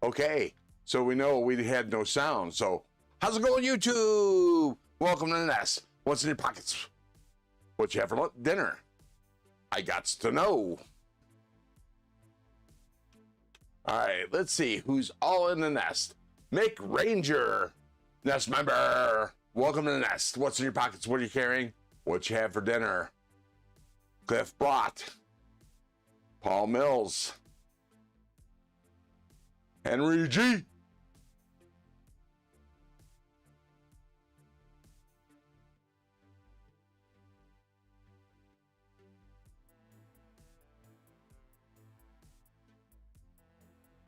Okay, so we know we had no sound. So how's it going, YouTube? Welcome to the nest. What's in your pockets? What you have for dinner? I got to know. All right, let's see who's all in the nest. Mick Ranger, nest member. Welcome to the nest. What's in your pockets? What are you carrying? What you have for dinner? Cliff Blott, Paul Mills, Henry G.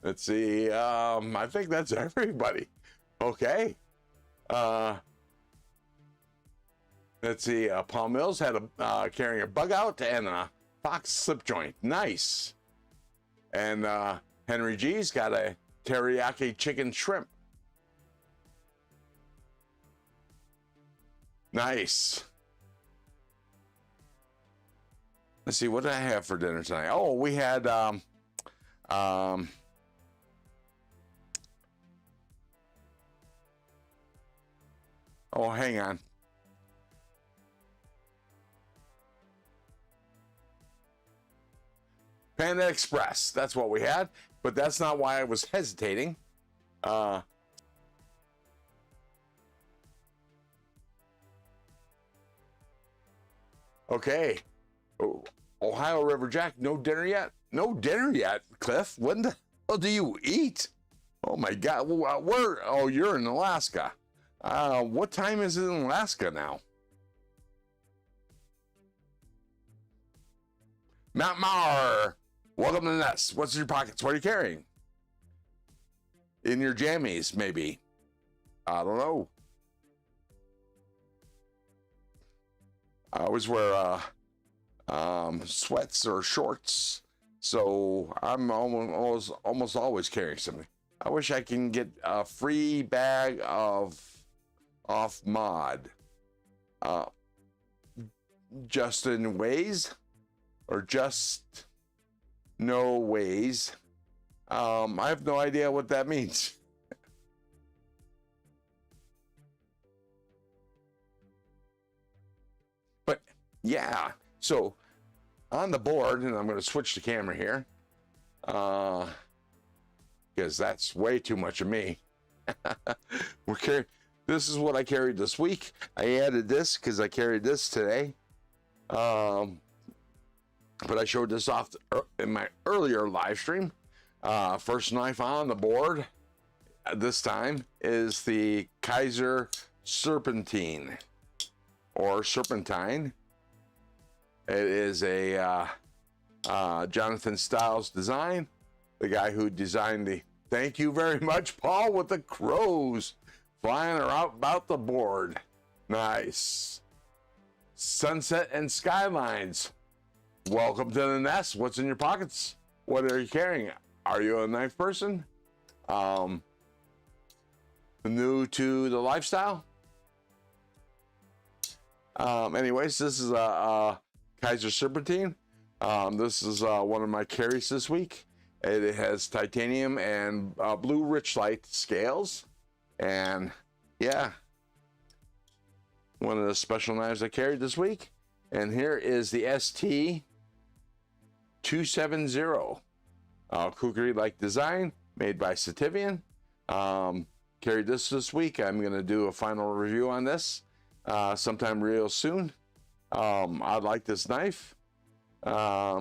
Let's see, I think that's everybody. Okay. Let's see, Paul Mills had carrying a bug out and a Fox slip joint. Nice. And Henry G's got a teriyaki chicken shrimp. Nice. Let's see, what did I have for dinner tonight? Oh, we had oh, hang on. Panda Express, that's what we had, but that's not why I was hesitating. Okay. Ohio River Jack, no dinner yet? No dinner yet, Cliff. When the hell do you eat? Oh my God, where? Oh, you're in Alaska. What time is it in Alaska now? Matt Maher, welcome to the nest. What's in your pockets? What are you carrying? In your jammies, maybe. I don't know. I always wear sweats or shorts, so I'm almost always carrying something. I wish I can get a free bag of off mod. Justin Ways or just no ways. I have no idea what that means. But yeah, so on the board, and I'm going to switch the camera here, because that's way too much of me. This is what I carried this week. I added this because I carried this today. But I showed this off in my earlier live stream. First knife on the board this time is the Kaiser Serpentine or Serpentine. It is a Jonathan Stiles design. The guy who designed the, thank you very much, Paul, with the crows flying about the board. Nice. Sunset and Skylines. Welcome to the nest. What's in your pockets? What are you carrying? Are you a knife person? New to the lifestyle? Anyways, this is a Kaiser Serpentine. This is one of my carries this week. It has titanium and blue Richlight scales. And yeah, one of the special knives I carried this week. And here is the ST 270 kukri-like design made by Sativian. Carried this week. I'm going to do a final review on this sometime real soon. I like this knife. So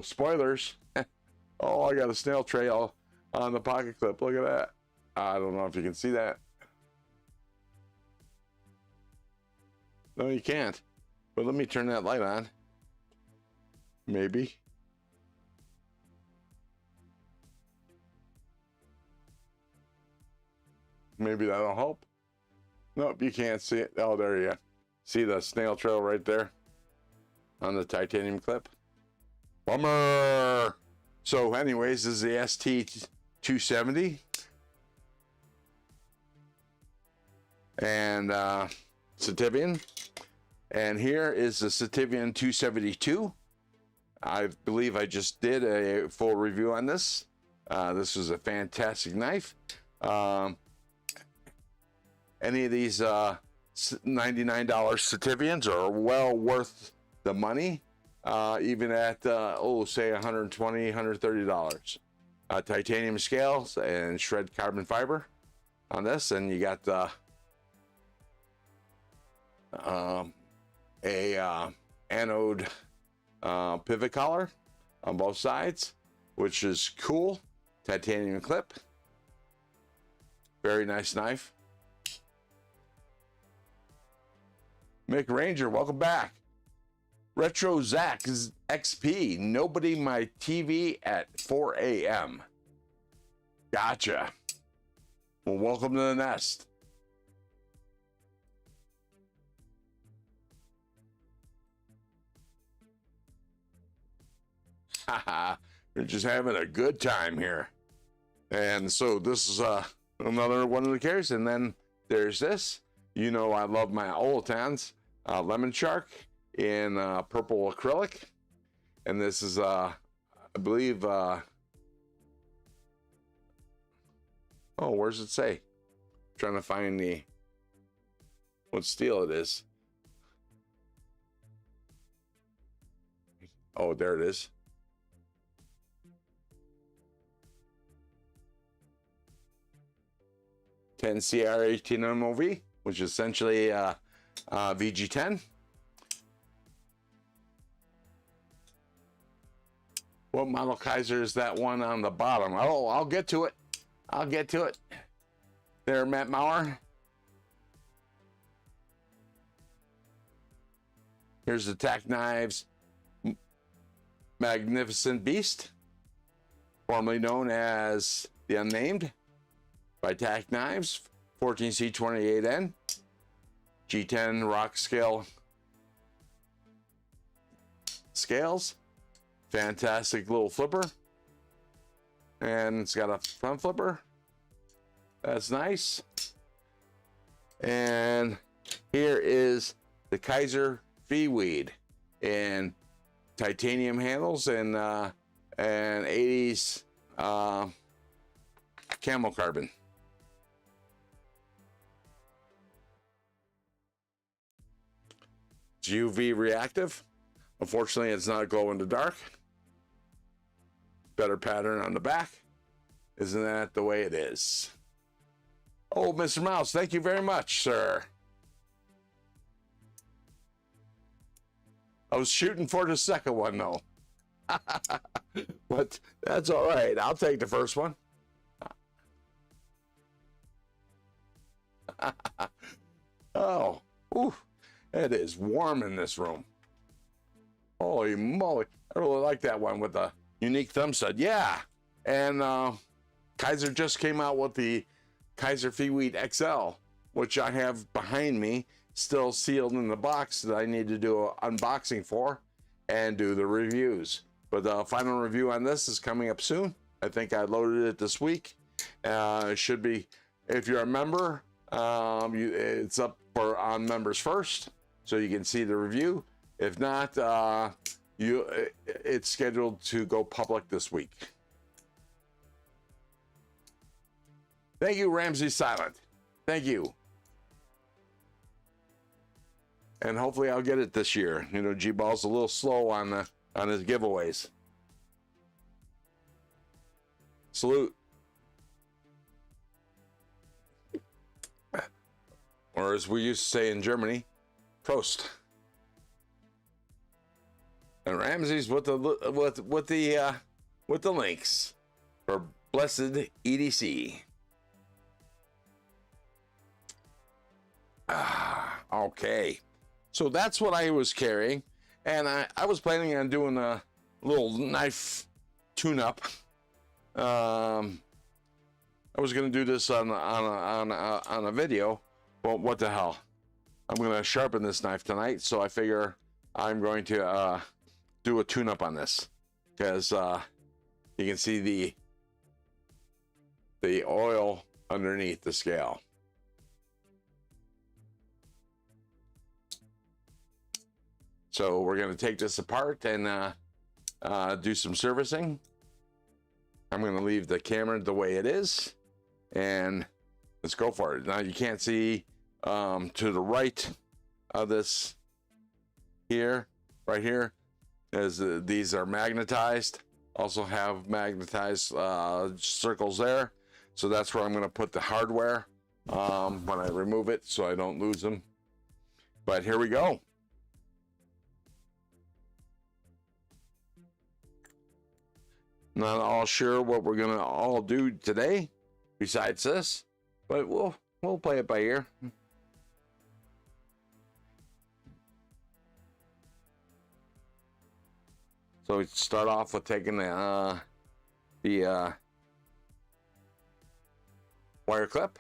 spoilers. Oh, I got a snail trail on the pocket clip. Look at that. I don't know if you can see that. No, you can't. But let me turn that light on. Maybe. Maybe that'll help. Nope, you can't see it. Oh, there you go. See the snail trail right there on the titanium clip? Bummer! So anyways, this is the ST 270. And Sativian. And here is the Sativian 272. I believe I just did a full review on this. This is a fantastic knife. Any of these $99 Certifians are well worth the money, even at, say $120, $130. Titanium scales and shred carbon fiber on this, and you got a anode pivot collar on both sides, which is cool. Titanium clip. Very nice knife. Mick Ranger, welcome back. Retro Zach XP, nobody my TV at 4 a.m. Gotcha. Well, welcome to the nest. Haha, you're just having a good time here. And so this is another one of the carries. And then there's this. You know I love my Olatans, Lemon Shark in purple acrylic. And this is, I believe, oh, where's it say? I'm trying to find what steel it is. Oh, there it is. CR18 MOV, which is essentially VG10. What model Kaiser is that one on the bottom? Oh, I'll get to it. I'll get to it. There, Matt Maurer. Here's the Tack Knives Magnificent Beast, formerly known as the Unnamed, by Tack Knives, 14C28N, G10 rock scale scales. Fantastic little flipper. And it's got a front flipper. That's nice. And here is the Kaiser Feeweed in titanium handles and 80s camel carbon. It's UV reactive. Unfortunately, it's not glow in the dark. Better pattern on the back. Isn't that the way it is? Oh, Mr. Mouse, thank you very much, sir. I was shooting for the second one, though. But that's all right. I'll take the first one. Oh, ooh, it is warm in this room. Holy moly. I really like that one with the unique thumb stud. Yeah. And Kaiser just came out with the Kaiser Feeweed XL, which I have behind me, still sealed in the box that I need to do an unboxing for and do the reviews. But the final review on this is coming up soon. I think I loaded it this week. It should be, if you're a member, it's up on members first, so you can see the review. If not, it's scheduled to go public this week. Thank you, Ramsey Silent. Thank you. And hopefully I'll get it this year. You know, G-Ball's a little slow on his giveaways. Salute. Or as we used to say in Germany, Prost. And Ramsey's with the links for blessed EDC. Okay, so that's what I was carrying, and I was planning on doing a little knife tune-up. I was gonna do this on a video, but what the hell? I'm gonna sharpen this knife tonight, so I figure I'm going to do a tune-up on this, because you can see the oil underneath the scale. So we're going to take this apart and do some servicing. I'm going to leave the camera the way it is, and let's go for it. Now you can't see to the right of this here, right here, as these are magnetized. Also have magnetized circles there. So that's where I'm going to put the hardware when I remove it, so I don't lose them. But here we go. Not all sure what we're gonna all do today besides this, but we'll play it by ear. So we start off with taking the wire clip.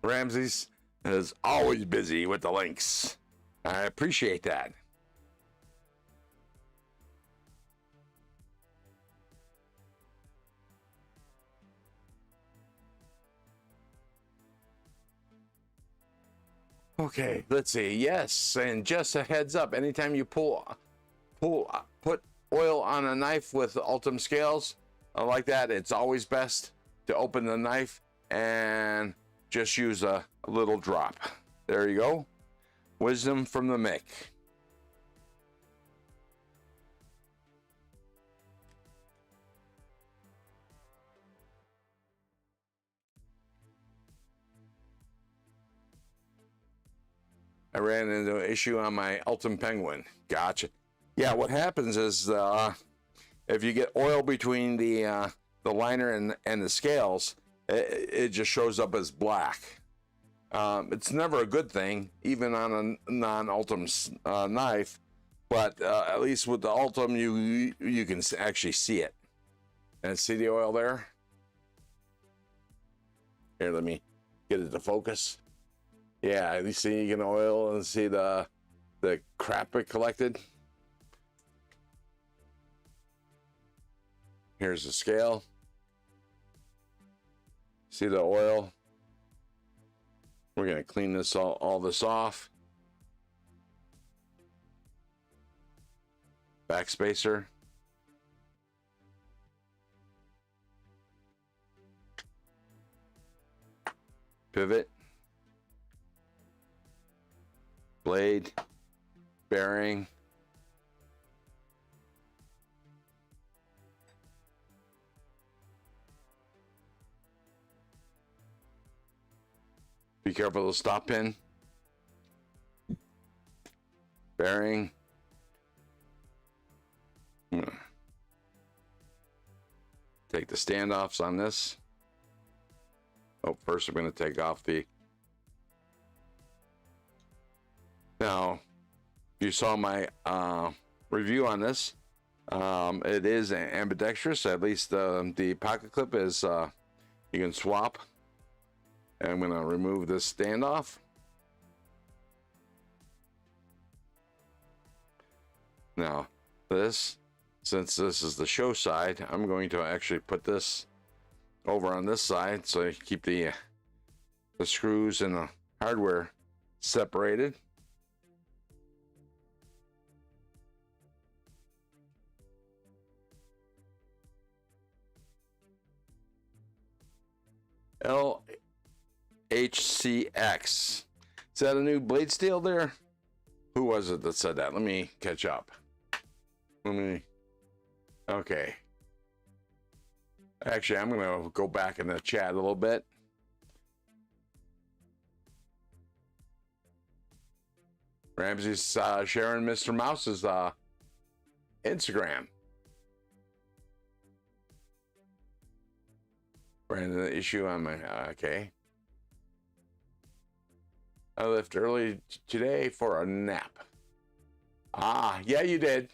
Ramsey's is always busy with the links. I appreciate that. Okay, let's see. Yes, and just a heads up, anytime you put oil on a knife with Ultim scales like that, it's always best to open the knife and just use a little drop. There you go. Wisdom from the Mick. I ran into an issue on my Ultim Penguin. Gotcha. Yeah, what happens is if you get oil between the liner and the scales, it just shows up as black. It's never a good thing, even on a non-Ultim knife, but at least with the Ultim, you can actually see it. And see the oil there? Here, let me get it to focus. Yeah, you see, you can oil and see the crap it collected. Here's the scale. See the oil? We're gonna clean this all this off. Backspacer. Pivot. Blade, bearing, be careful of the stop pin, bearing, take the standoffs on this. Oh, first I'm going to take off the. Now, you saw my review on this. It is ambidextrous. At least the pocket clip is, you can swap. And I'm going to remove this standoff. Now, this, since this is the show side, I'm going to actually put this over on this side so I keep the screws and the hardware separated. LHCX. Is that a new blade steel there? Who was it that said that? Let me catch up. Okay. Actually, I'm going to go back in the chat a little bit. Ramsey's sharing Mr. Mouse's Instagram. Ran into the issue on my, okay. I left early today for a nap. Ah, yeah, you did.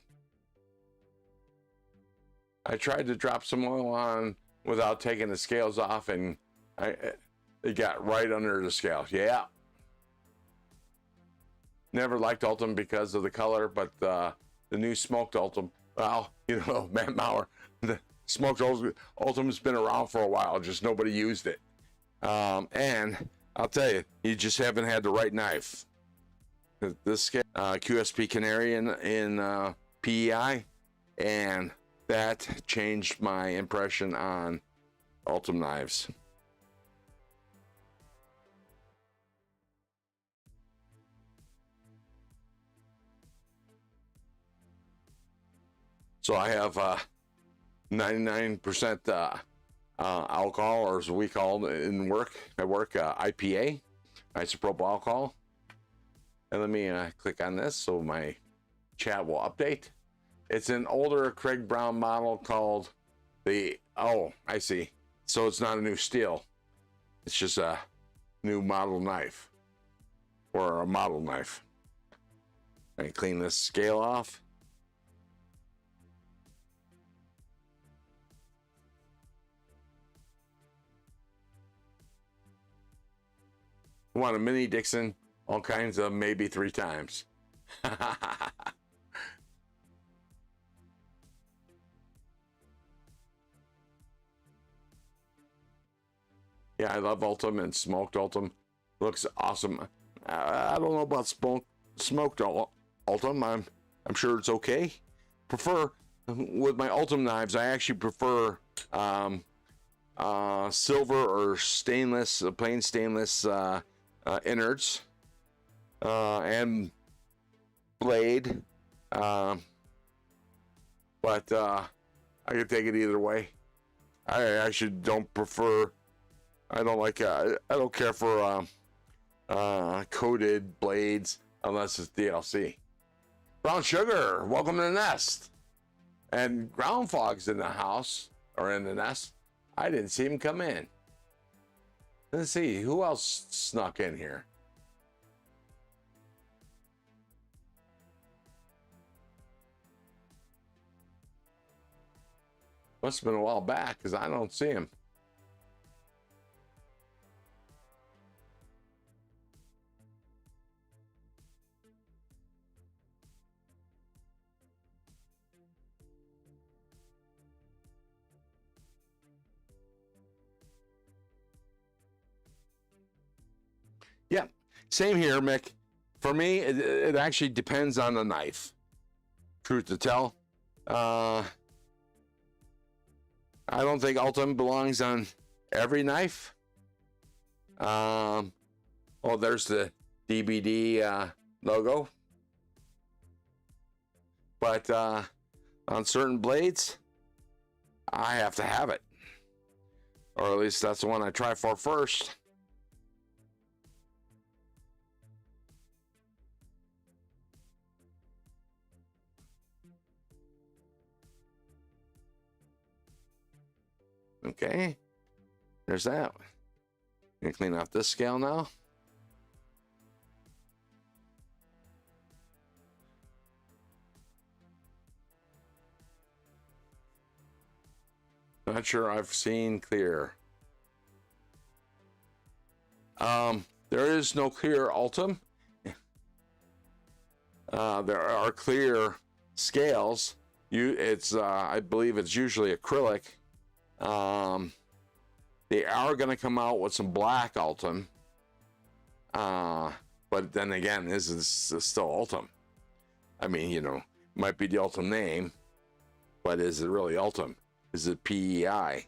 I tried to drop some oil on without taking the scales off, and it got right under the scales. Yeah. Never liked Ultim because of the color, but the new smoked Ultim, well, you know, Matt Maurer, the smoked Ultim's been around for a while, just nobody used it. And I'll tell you, you just haven't had the right knife. This QSP Canary in PEI, and that changed my impression on Ultim knives. So I have 99% alcohol, or as we call it in work, at work, IPA, isopropyl alcohol. And let me click on this so my chat will update. It's an older Craig Brown model called the, oh, I see. So it's not a new steel. It's just a new model knife, or a model knife. I clean this scale off. Want a mini Dixon, all kinds of maybe 3 times. Yeah, I love Ultim, and smoked Ultim looks awesome. I don't know about smoked Ultim. I'm sure it's okay. Prefer, with my Ultim knives, I actually prefer silver or stainless, plain stainless innards and blade, but I could take it either way. I actually don't prefer, I don't like, I don't care for coated blades unless it's DLC. Brown Sugar, welcome to the nest. And Ground Fog's in the house, or in the nest. I didn't see him come in. Let's see, who else snuck in here? Must have been a while back, because I don't see him. Yeah, same here, Mick. For me, it actually depends on the knife. Truth to tell, I don't think Ultim belongs on every knife. Oh, there's the DBD logo. But on certain blades, I have to have it. Or at least that's the one I try for first. Okay, there's that. Gonna clean off this scale now. Not sure I've seen clear. There is no clear Ultim. There are clear scales. I believe it's usually acrylic. They are going to come out with some black Ultim, but then again, this is still Ultim. I mean, you know, might be the Ultim name, but is it really Ultim? Is it PEI?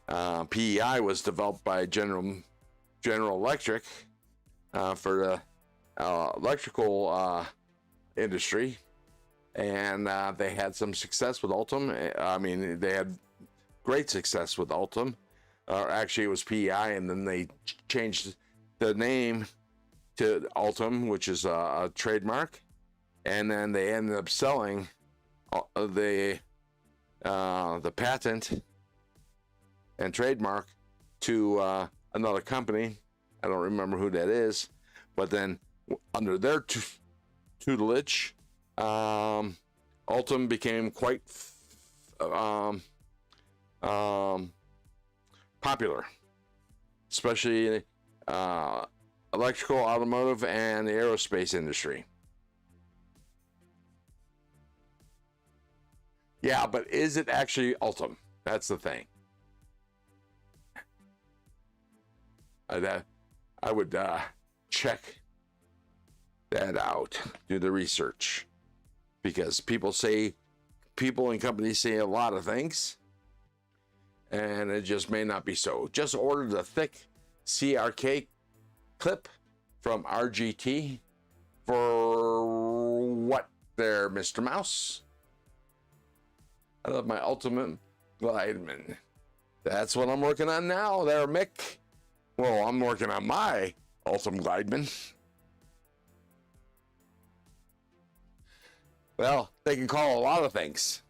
PEI was developed by General Electric for the electrical industry. And they had some success with Ultim. I mean, they had great success with Ultim. Actually, it was PEI, and then they changed the name to Ultim, which is a trademark. And then they ended up selling the patent and trademark to another company. I don't remember who that is. But then under their tutelage, Ultim became quite popular, especially electrical, automotive, and the aerospace industry. Yeah, but is it actually Ultim? That's the thing. I would check that out, do the research. because people and companies say a lot of things, and it just may not be so. Just ordered a thick CRK clip from RGT for what there, Mr. Mouse? I love my Ultimate Glideman. That's what I'm working on now there, Mick. Well, I'm working on my Ultimate Glideman. Well, they can call a lot of things.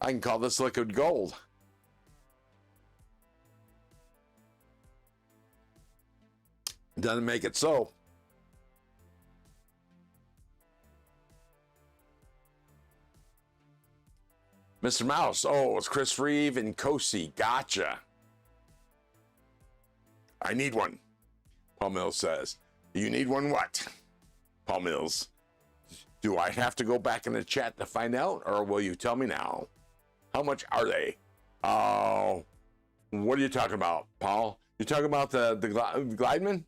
I can call this liquid gold. Doesn't make it so. Mr. Mouse, oh, it's Chris Reeve and Kosi. Gotcha. I need one. Paul Mills says, you need one what? Paul Mills, do I have to go back in the chat to find out, or will you tell me now? How much are they? Oh, what are you talking about, Paul? You talking about the Glideman?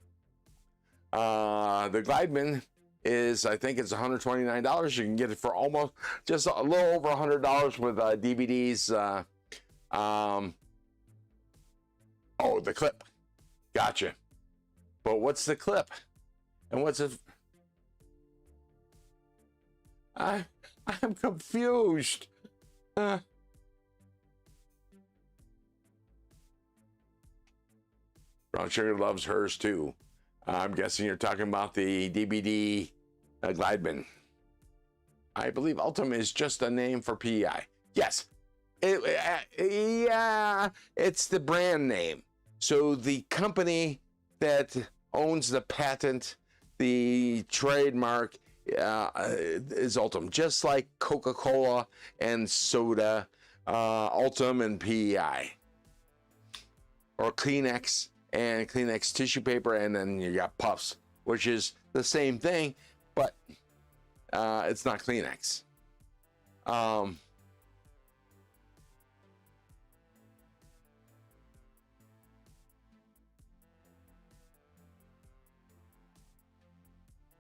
The Glideman is, I think it's $129. You can get it for almost just a little over $100 with DVDs. Oh, the clip. Gotcha. But what's the clip? And what's it? I'm confused. Brown Sugar loves hers too. I'm guessing you're talking about the DVD Glideman. I believe Ultimate is just a name for PEI. Yes. Yeah, it's the brand name. So the company that owns the patent, the trademark, is Ultim. Just like Coca-Cola and soda, Ultim and PEI. Or Kleenex and Kleenex tissue paper, and then you got Puffs, which is the same thing, but it's not Kleenex.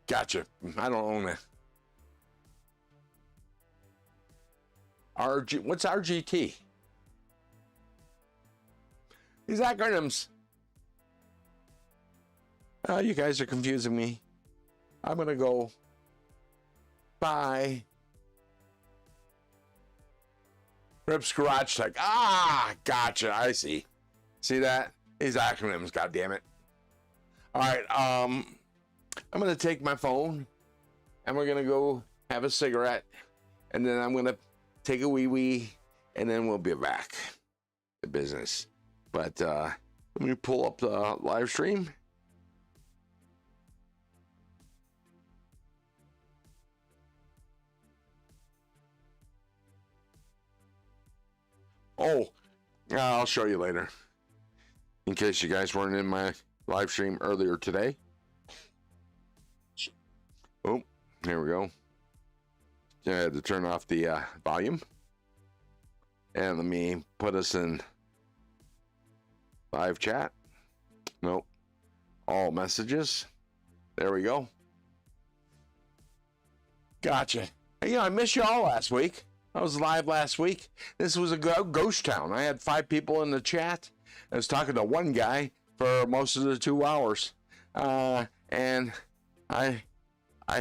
Gotcha. I don't own it. What's RGT? These acronyms. You guys are confusing me. I'm gonna go. Bye. Rips Garage Tech. Ah, gotcha. I see. See that? These acronyms. God damn it. All right. I'm gonna take my phone, and we're gonna go have a cigarette, and then I'm gonna take a wee, and then we'll be back to business. But let me pull up the live stream. Oh, I'll show you later, in case you guys weren't in my live stream earlier today. Oh, here we go. I had to turn off the volume. And let me put us in live chat. Nope. All messages. There we go. Gotcha. You know, I missed you all last week. I was live last week. This was a ghost town. I had 5 people in the chat. I was talking to one guy for most of the 2 hours. And I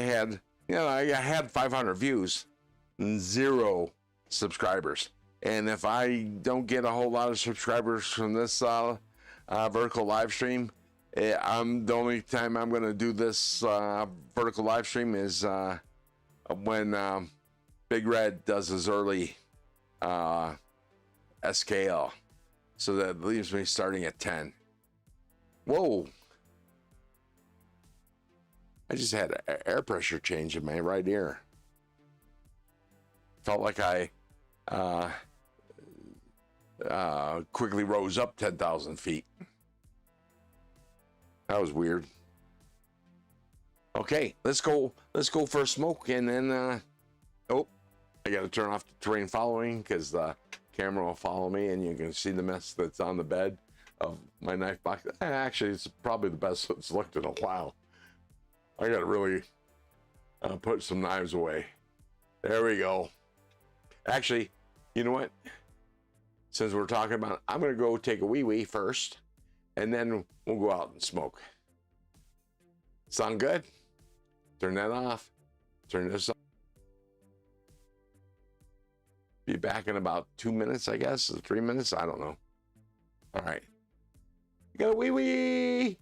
had, I had 500 views, 0 subscribers. And if I don't get a whole lot of subscribers from this vertical live stream, the only time I'm going to do this vertical live stream is when Big Red does his early SKL. So that leaves me starting at 10. Whoa. I just had an air pressure change in my right ear. Felt like I quickly rose up 10,000 feet. That was weird. Okay, let's go for a smoke, and then oh, I got to turn off the terrain following because the camera will follow me, and you can see the mess that's on the bed of my knife box. Actually, it's probably the best it's looked in a while. I got to really put some knives away. There we go. Actually, you know what? Since we're talking about, I'm gonna go take a wee first, and then we'll go out and smoke. Sound good? Turn that off. Turn this on. Be back in about 2 minutes, I guess, 3 minutes. I don't know. All right. You got a wee.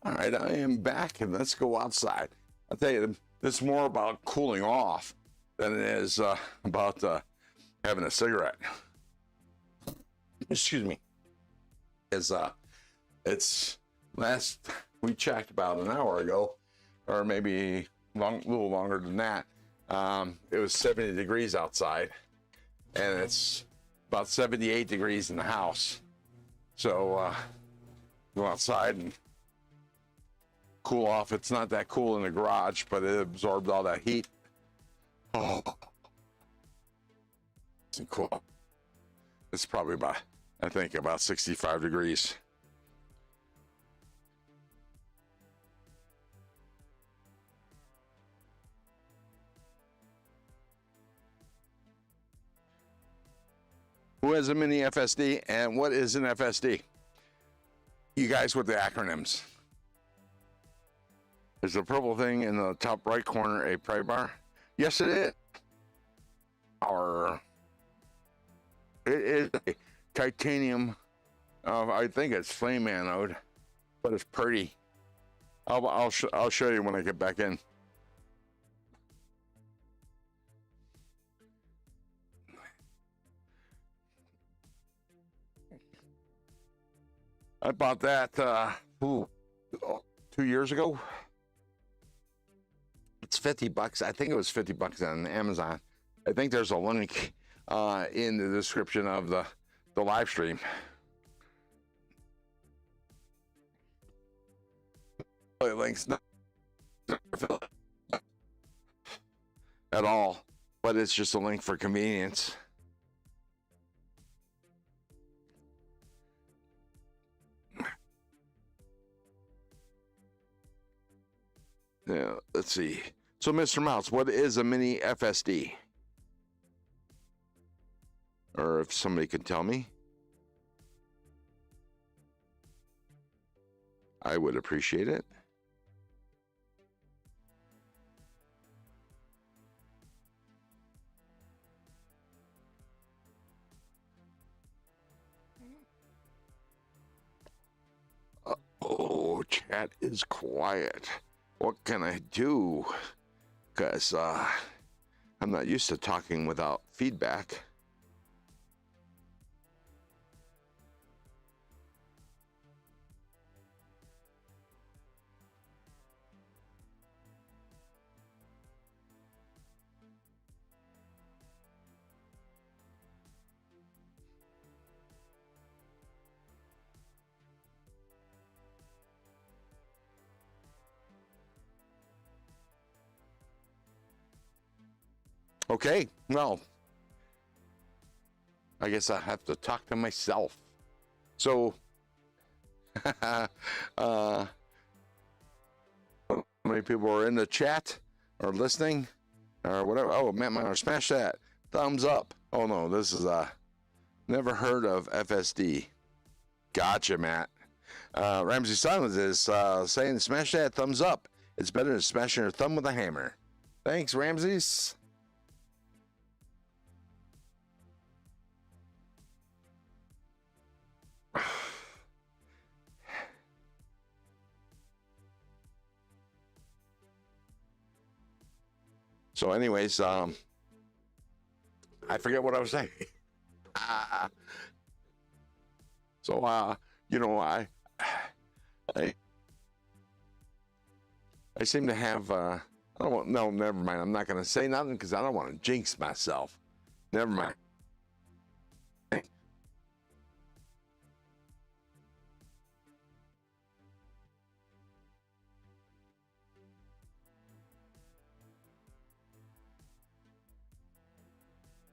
All right, I am back, and let's go outside. I'll tell you, this is more about cooling off than it is about having a cigarette. Excuse me. It's we checked about an hour ago, or maybe a little longer than that. It was 70 degrees outside, and it's about 78 degrees in the house. So go outside and cool off. It's not that cool in the garage, but it absorbed all that heat. Oh, it's cool. It's probably about, I think, about 65 degrees. Who has a mini FSD, and what is an FSD? You guys with the acronyms. Is the purple thing in the top right corner a pry bar? Yes, it is. It is a titanium. I think it's flame anode, but it's pretty. I'll show you when I get back in. I bought that 2 years ago. It's $50. I think it was $50 on Amazon. I think there's a link in the description of the live stream. Links not at all, but it's just a link for convenience. Yeah, let's see. So, Mr. Mouse, what is a mini FSD? Or if somebody could tell me. I would appreciate it. Oh, chat is quiet. What can I do? Because I'm not used to talking without feedback. Okay, well, I guess I have to talk to myself. So, how many people are in the chat or listening or whatever? Oh, Matt Miner, smash that thumbs up. Oh no, this is never heard of FSD. Gotcha, Matt. Ramsey Silence is saying smash that thumbs up. It's better than smashing your thumb with a hammer. Thanks, Ramses. So anyways, I forget what I was saying. So, you know, I seem to have, I don't want, no, never mind. I'm not going to say nothing because I don't want to jinx myself. Never mind.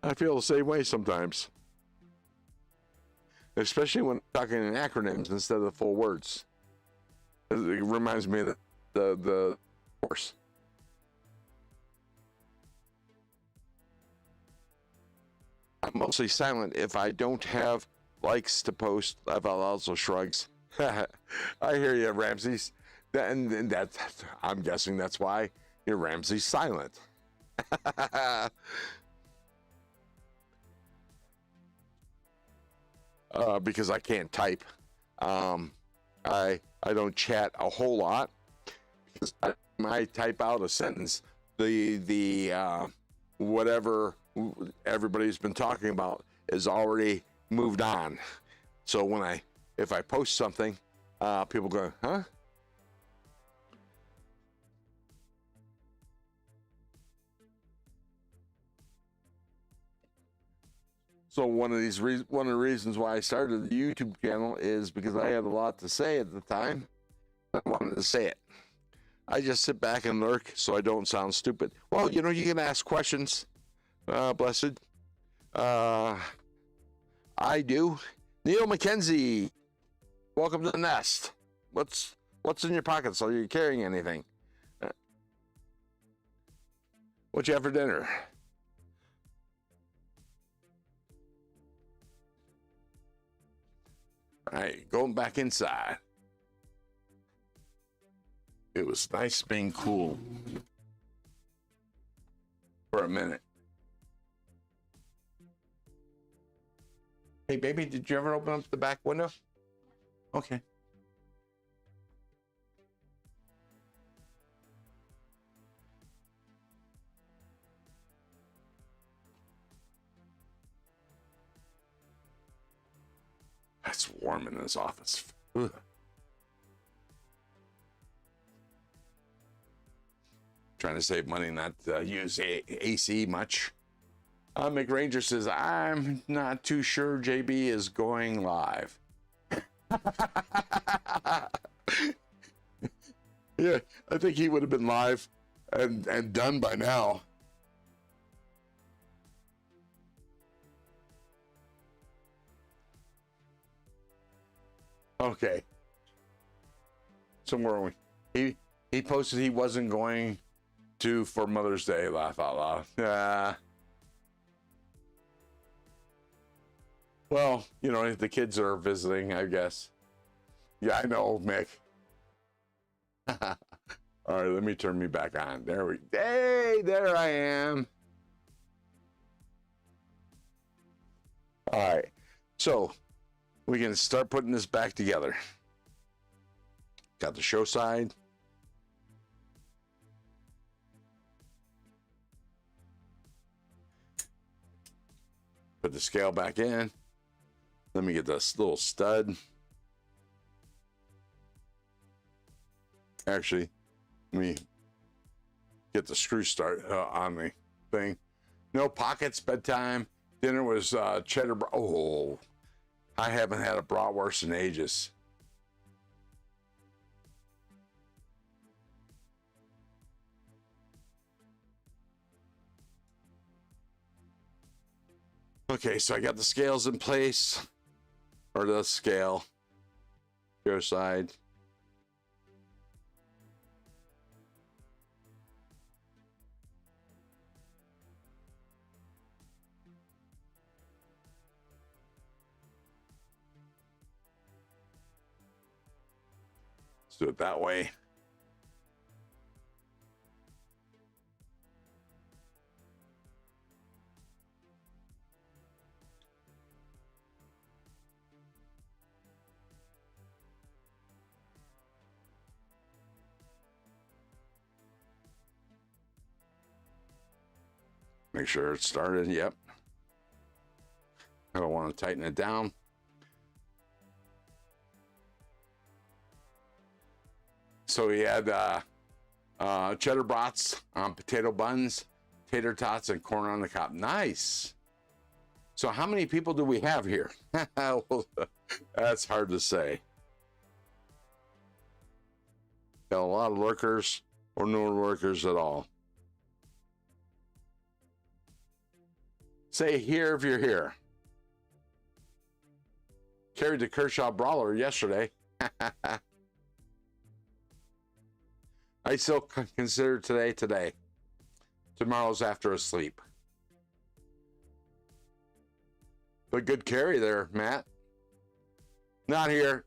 I feel the same way sometimes, especially when talking in acronyms instead of full words. It reminds me of the course. I'm mostly silent if I don't have likes to post. I've also shrugs. I hear you, Ramses. And that's, I'm guessing that's why you're Ramses silent. Because I can't type. I don't chat a whole lot because I type out a sentence. The whatever everybody's been talking about is already moved on. So if I post something, people go, huh? So one of the reasons why I started the YouTube channel is because I had a lot to say at the time. I wanted to say it. I just sit back and lurk so I don't sound stupid. Well, you know, you can ask questions, blessed. I do. Neil McKenzie, welcome to the nest. What's in your pockets? Are you carrying anything? What you have for dinner? All right, going back inside. It was nice being cool for a minute. Hey, baby, did you ever open up the back window? Okay. It's warm in this office. Ugh. Trying to save money, not use AC much. McRanger says, I'm not too sure JB is going live. Yeah, I think he would have been live and done by now. Okay. Somewhere he posted he wasn't going to for Mother's Day. Laugh out loud. Well, you know, the kids are visiting, I guess. Yeah, I know, Mick. All right, let me turn me back on. Hey, there I am. All right, so we can start putting this back together. Got the show side. Put the scale back in. Let me get this little stud. Actually, let me get the screw start on the thing. No pockets, bedtime. Dinner was cheddar. Oh, I haven't had a bratwurst in ages. Okay, so I got the scales in place, or the scale, go side. Let's do it that way. Make sure it's started. Yep. I don't want to tighten it down. So we had cheddar brats on potato buns, tater tots, and corn on the cob. Nice. So how many people do we have here? Well, that's hard to say. Got a lot of lurkers or no lurkers at all. Say here if you're here. Carried the Kershaw Brawler yesterday. I still consider today. Tomorrow's after a sleep. But good carry there, Matt. Not here.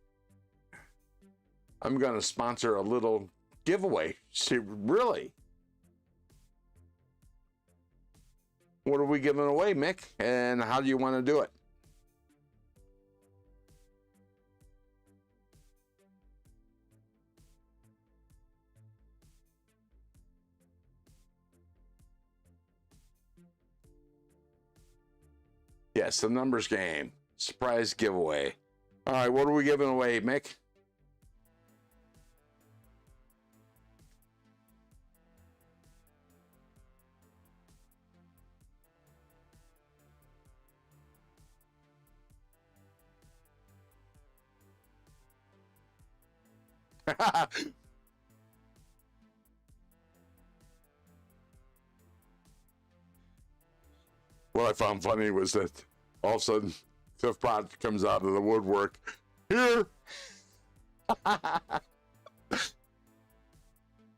I'm going to sponsor a little giveaway. See, really? What are we giving away, Mick? And how do you want to do it? Yes, the numbers game. Surprise giveaway. All right, what are we giving away, Mick? What I found funny was that all of a sudden Cliff Pot comes out of the woodwork. Here.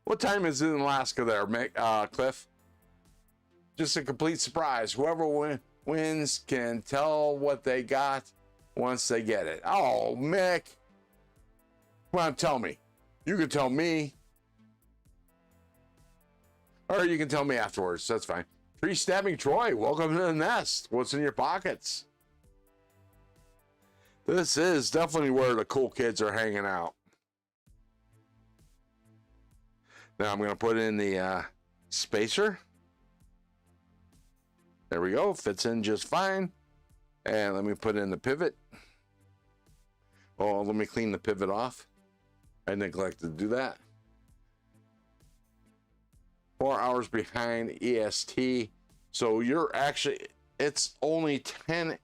What time is it in Alaska there, Cliff? Just a complete surprise. Whoever wins can tell what they got once they get it. Oh, Mick. Come on, tell me. You can tell me. Or you can tell me afterwards. That's fine. Tree Stabbing Troy, welcome to the nest. What's in your pockets? This is definitely where the cool kids are hanging out. Now I'm going to put in the spacer. There we go. Fits in just fine. And let me put in the pivot. Oh, let me clean the pivot off. I neglected to do that. 4 hours behind EST. So you're actually, it's only 10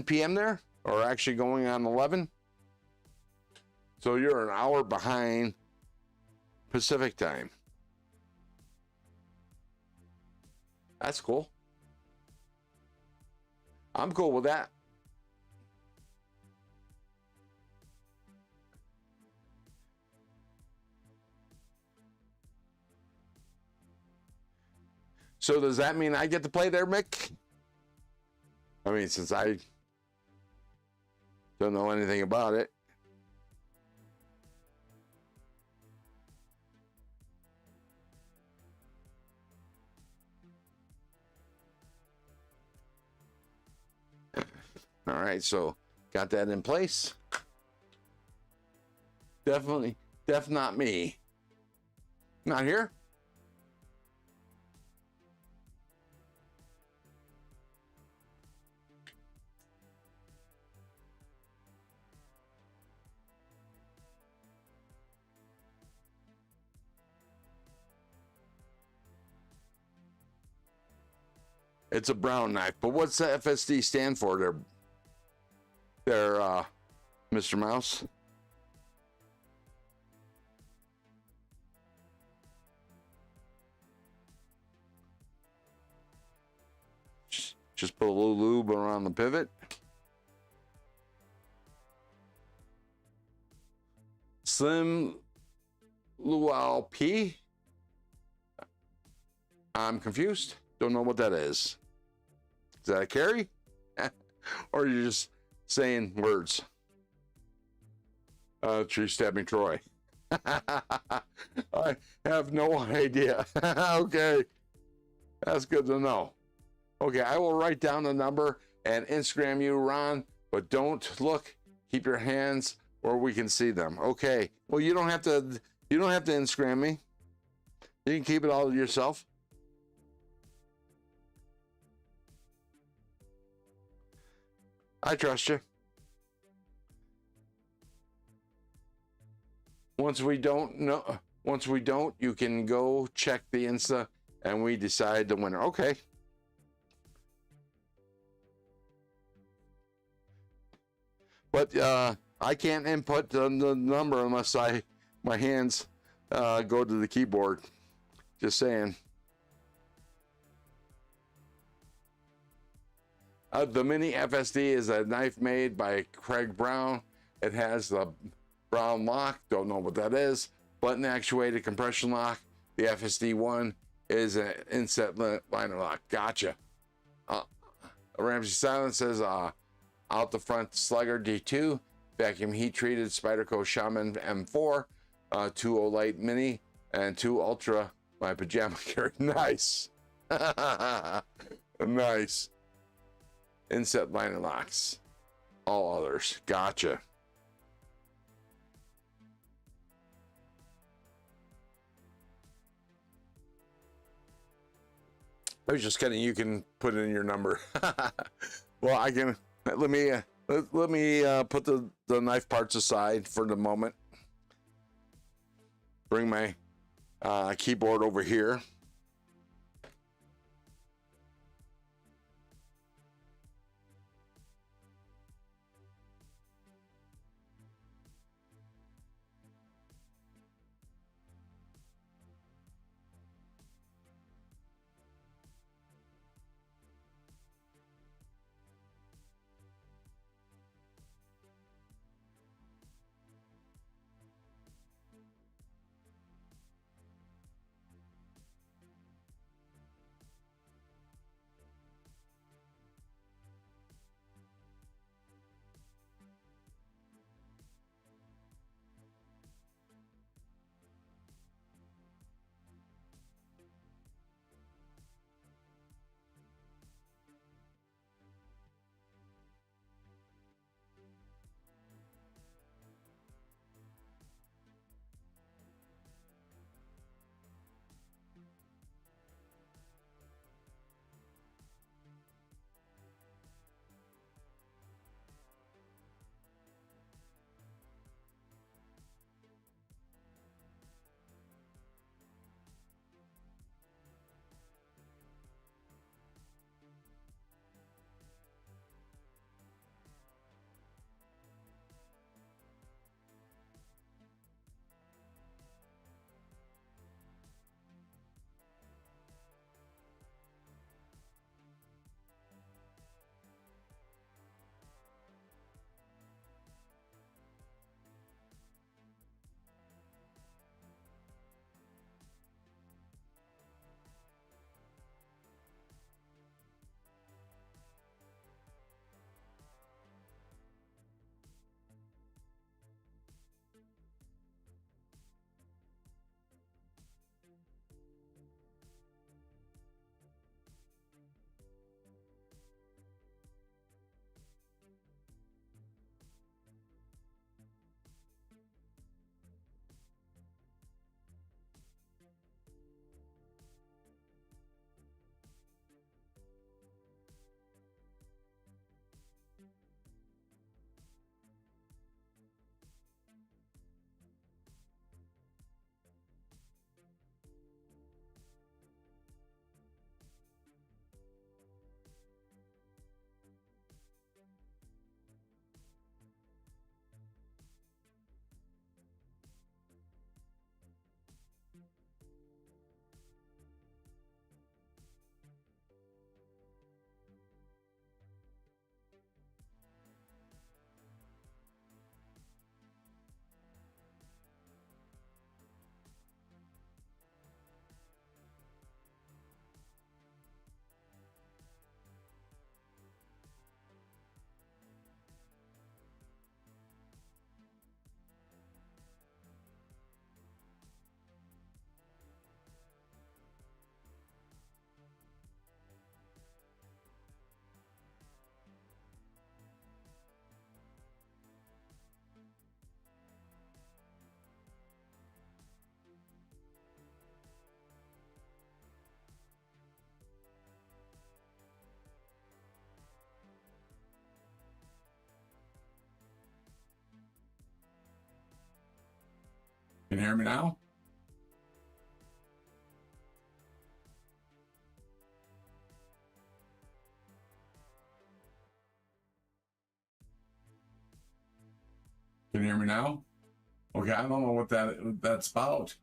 p.m. there, or actually going on 11. So you're an hour behind Pacific time. That's cool. I'm cool with that. So does that mean I get to play there, Mick? I mean, since I don't know anything about it. All right, so got that in place. Definitely, not me. Not here. It's a brown knife, but what's the FSD stand for there, Mr. Mouse? Just put a little lube around the pivot. Slim Luau P. I'm confused. Don't know what that is. Is that a carry? Or you're just saying words? Tree stabbing Troy. I have no idea. Okay. That's good to know. Okay, I will write down the number and Instagram you, Ron, but don't look. Keep your hands where we can see them. Okay. Well, you don't have to Instagram me. You can keep it all to yourself. I trust you. Once we don't, you can go check the Insta and we decide the winner. Okay. But I can't input the number unless my hands go to the keyboard. Just saying. The Mini FSD is a knife made by Craig Brown. It has the Brown lock. Don't know what that is. Button actuated compression lock. The FSD one is an inset liner lock. Gotcha. Ramsey Silence says out the front Slugger D2, vacuum heat treated Spyderco Shaman M4, 2 Olight Mini, and 2 Ultra. My pajama carry. Nice. Nice. Inset liner locks. All others. Gotcha. I was just kidding. You can put in your number. Well, I can. Let me put the knife parts aside for the moment. Bring my keyboard over here. Can you hear me now? Can you hear me now? Okay, I don't know what that's about.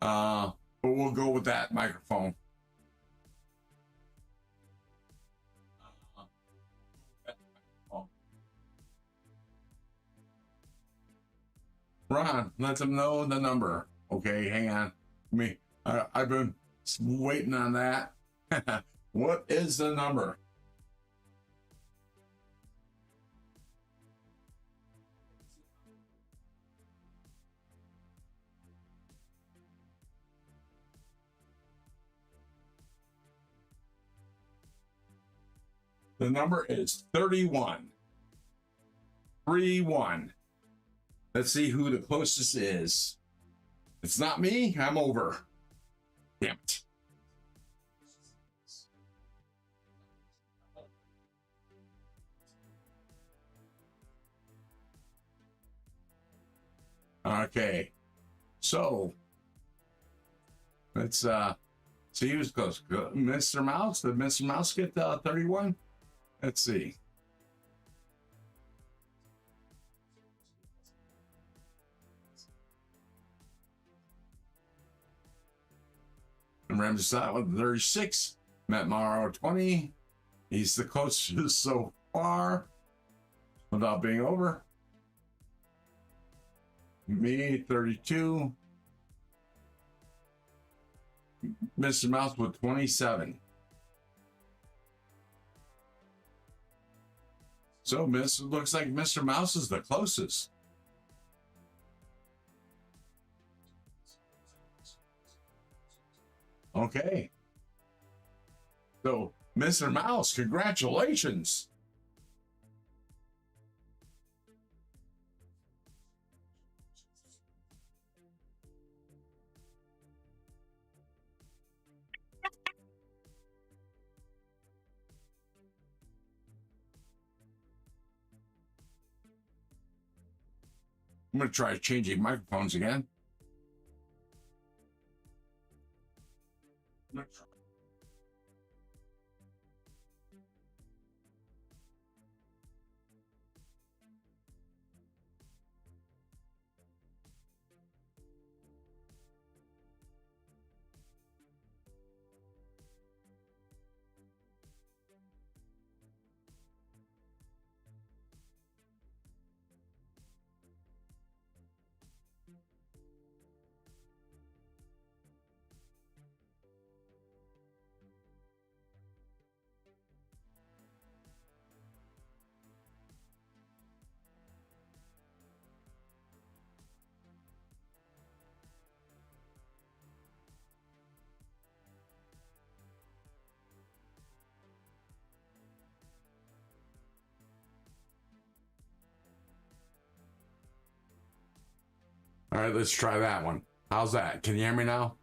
But we'll go with that microphone. Ron, let them know the number. Okay, hang on. I've been waiting on that. What is the number? The number is 31. 31. Let's see who the closest is. It's not me. I'm over. Damn it. Okay. So let's see who's close. Mr. Mouse. Did Mr. Mouse get 31? Let's see. And Ramsey with 36. Matt Morrow 20. He's the closest so far without being over. Me 32. Mr. Mouse with 27. So looks like Mr. Mouse is the closest. Okay. So, Mr. Mouse, congratulations. I'm going to try changing microphones again. All right, let's try that one. How's that? Can you hear me now?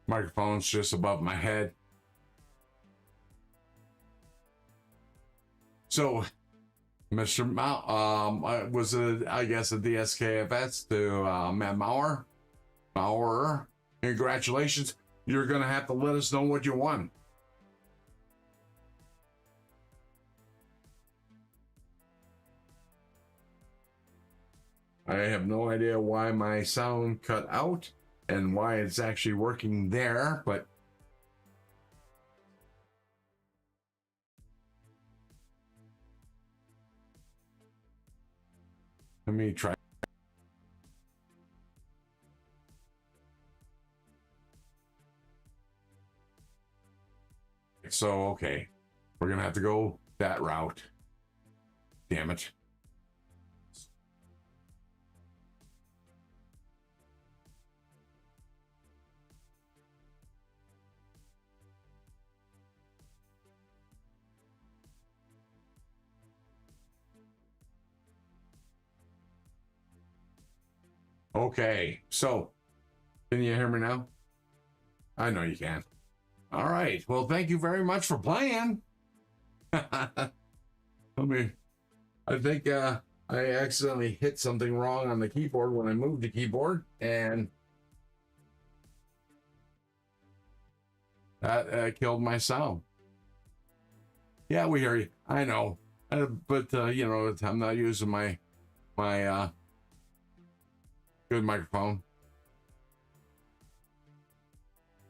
Microphone's just above my head. So, Mr. Was it, I guess, a DSKFS to Matt Maurer. Congratulations. You're going to have to let us know what you won. I have no idea why my sound cut out and why it's actually working there, but let me try. So, okay, we're gonna have to go that route. Damn it. Okay, so can you hear me now? I know you can. All right. Well, thank you very much for playing. I I accidentally hit something wrong on the keyboard when I moved the keyboard, and that killed my sound. Yeah, we hear you. I know, but you know, I'm not using my good microphone.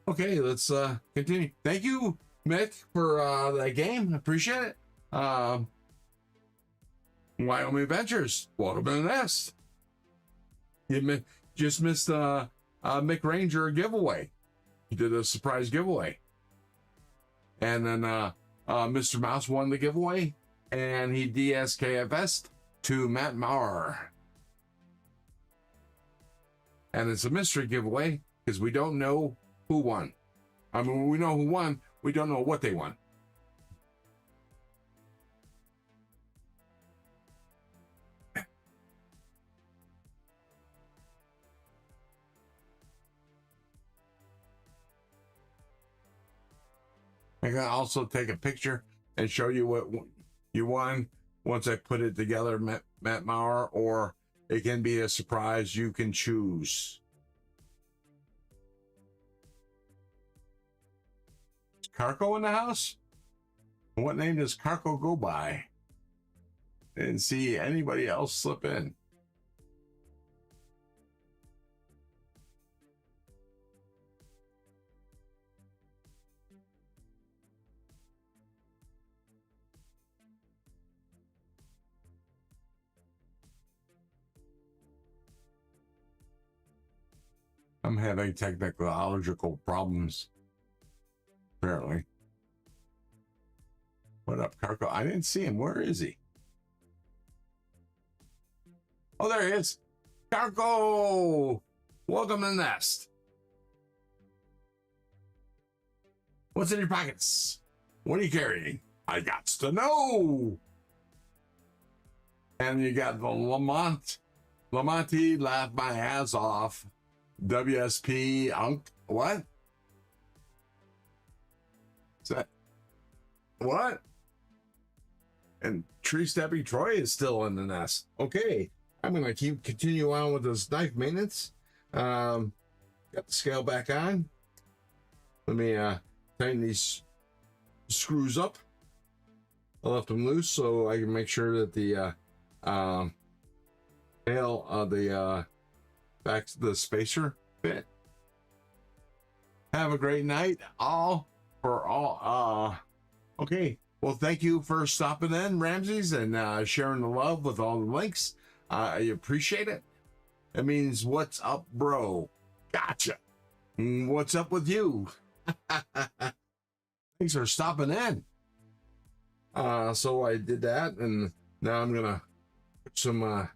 Okay, let's continue. Thank you, Mick, for that game. Appreciate it. Wyoming Adventures, welcome to the nest. You just missed Mick Ranger giveaway. He did a surprise giveaway. And then Mr. Mouse won the giveaway, and he DSKFS'd to Matt Maurer. And it's a mystery giveaway because we don't know who won. I mean, we know who won, we don't know what they won. I can also take a picture and show you what you won once I put it together, Matt Maurer, or it can be a surprise. You can choose. Is Carco in the house? What name does Carco go by? Didn't see anybody else slip in. I'm having technological problems, apparently. What up, Carco? I didn't see him. Where is he? Oh, there he is. Carco! Welcome to the nest. What's in your pockets? What are you carrying? I got to know. And you got the Lamonti laugh my ass off. WSP Unk. What? Is that what? And Tree Stepping Troy is still in the nest. Okay, I'm gonna continue on with this knife maintenance. Got the scale back on. Let me tighten these screws up. I left them loose so I can make sure that the tail of the back to the spacer fit. Have a great night, all. Okay, well, thank you for stopping in, Ramses, and sharing the love with all the links. I appreciate it. It means, what's up, bro? Gotcha. What's up with you? Thanks for stopping in. So I did that, and now I'm gonna put some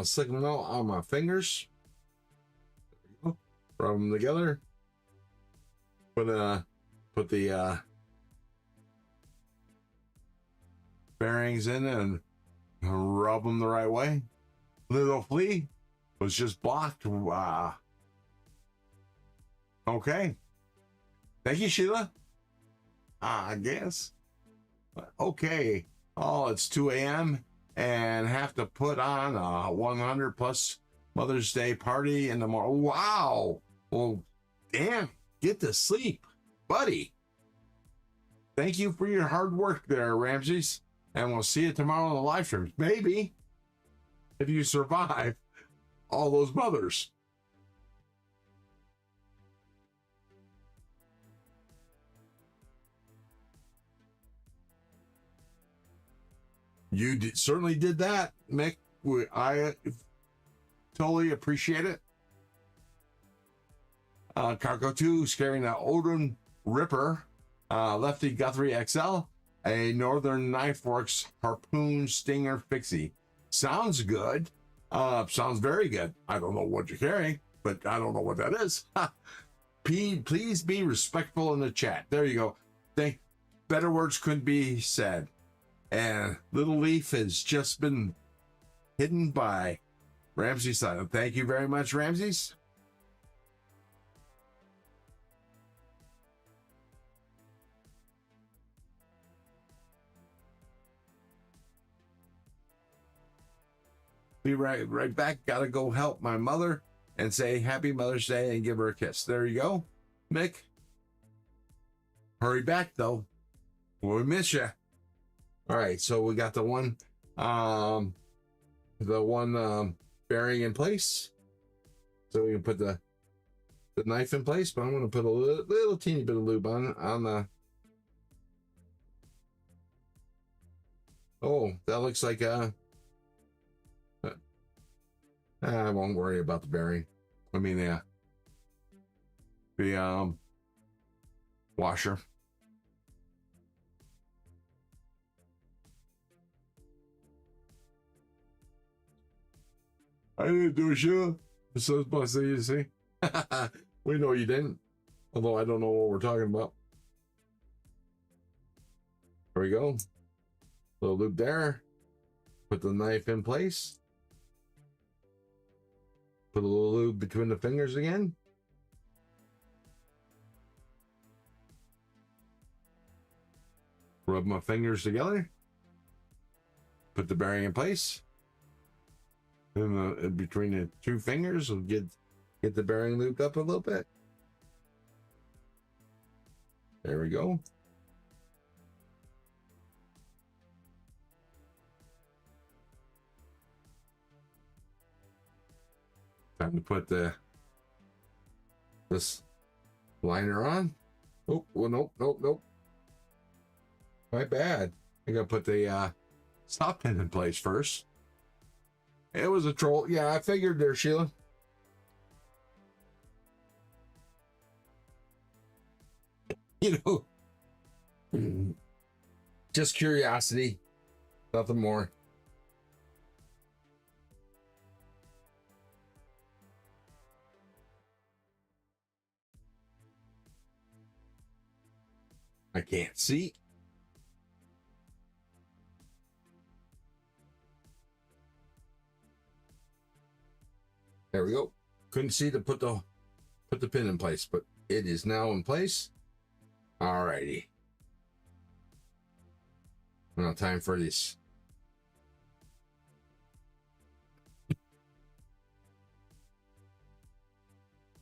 silicone melt on my fingers. There we go. Rub them together. Put the bearings in and rub them the right way. Little flea was just blocked. Okay. Thank you, Sheila. I guess. Okay. Oh, it's 2 a.m. and have to put on a 100 plus Mother's Day party in the morning. Wow. Well, damn. Get to sleep, buddy. Thank you for your hard work there, Ramses. And we'll see you tomorrow on the live streams. Maybe. If you survive all those mothers. You certainly did that, Mick. I totally appreciate it. Cargo 2 scaring the Odin Ripper, Lefty Guthrie XL, a Northern Knife Works Harpoon Stinger Fixie. Sounds good. Sounds very good. I don't know what you're carrying, but I don't know what that is. Please be respectful in the chat. There you go. Better words couldn't be said. And Little Leaf has just been hidden by Ramses Silent. Thank you very much, Ramses. Be right back. Gotta go help my mother and say Happy Mother's Day and give her a kiss. There you go, Mick. Hurry back though. We miss you. All right, so we got the one bearing in place. So we can put the knife in place, but I'm going to put a little teeny bit of lube on the. Oh, that looks like I won't worry about the bearing. I mean, the washer. I didn't do shit. So it's supposed to you see. We know you didn't. Although I don't know what we're talking about. There we go. Little loop there. Put the knife in place. Put a little lube between the fingers again. Rub my fingers together. Put the bearing in place. And between the two fingers, we'll get the bearing looped up a little bit. There we go. Time to put this liner on. Oh, well, nope. My bad. I gotta put the stop pin in place first. It was a troll. Yeah, I figured there, Sheila. You know, just curiosity, nothing more. I can't see. There we go. Couldn't see to put the pin in place, but it is now in place. All righty. Now time for this.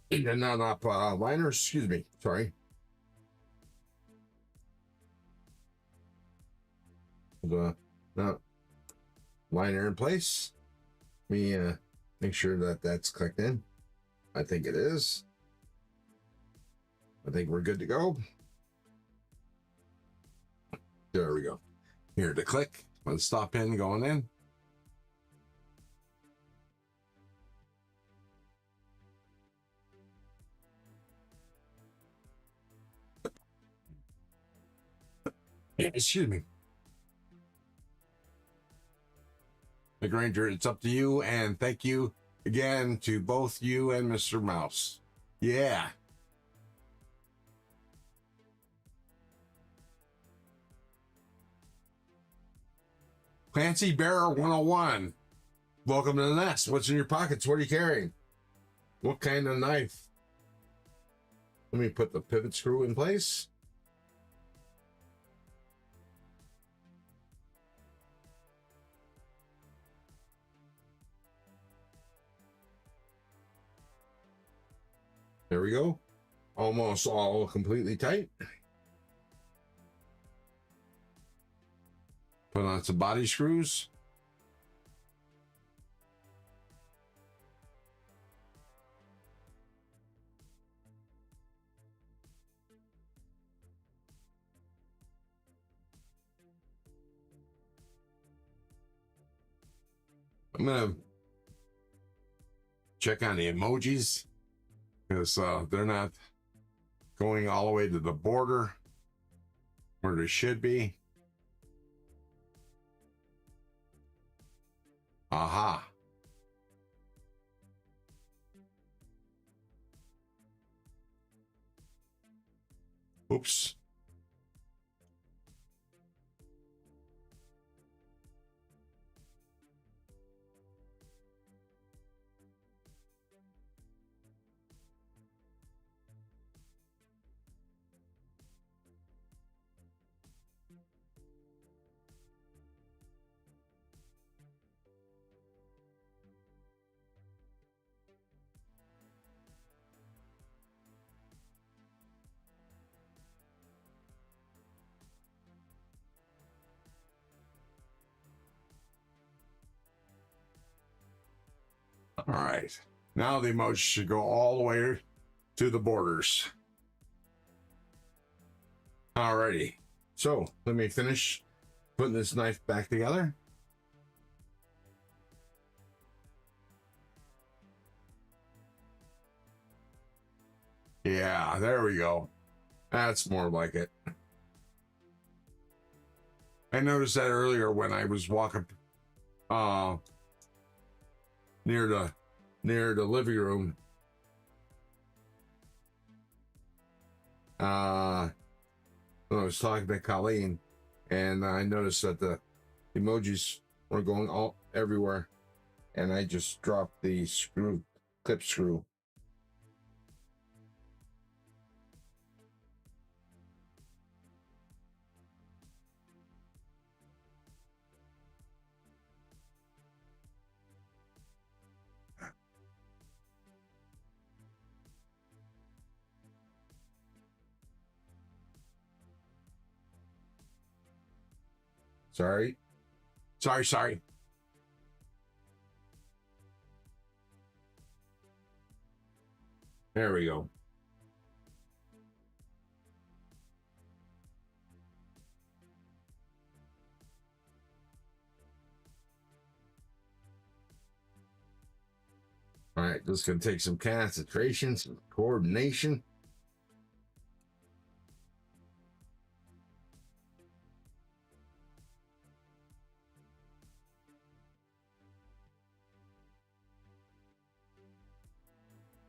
Not liner. Excuse me. Sorry. The liner in place. Let me make sure that that's clicked in. I think it is. I think we're good to go. There we go. Here to click. Let's stop pin going in. Excuse me. The Granger, it's up to you, and thank you again to both you and Mr. Mouse. Yeah. Clancy Bearer 101. Welcome to the nest. What's in your pockets? What are you carrying? What kind of knife? Let me put the pivot screw in place. There we go. Almost all completely tight. Put on some body screws. I'm gonna check on the emojis because they're not going all the way to the border where they should be. Aha. Oops. All right. Now the emoji should go all the way to the borders. Alrighty. So let me finish putting this knife back together. Yeah, there we go. That's more like it. I noticed that earlier when I was walking near the living room. I was talking to Colleen, and I noticed that the emojis were going all everywhere, and I just dropped the clip screw. Sorry. There we go. All right, this is going to take some concentration, some coordination.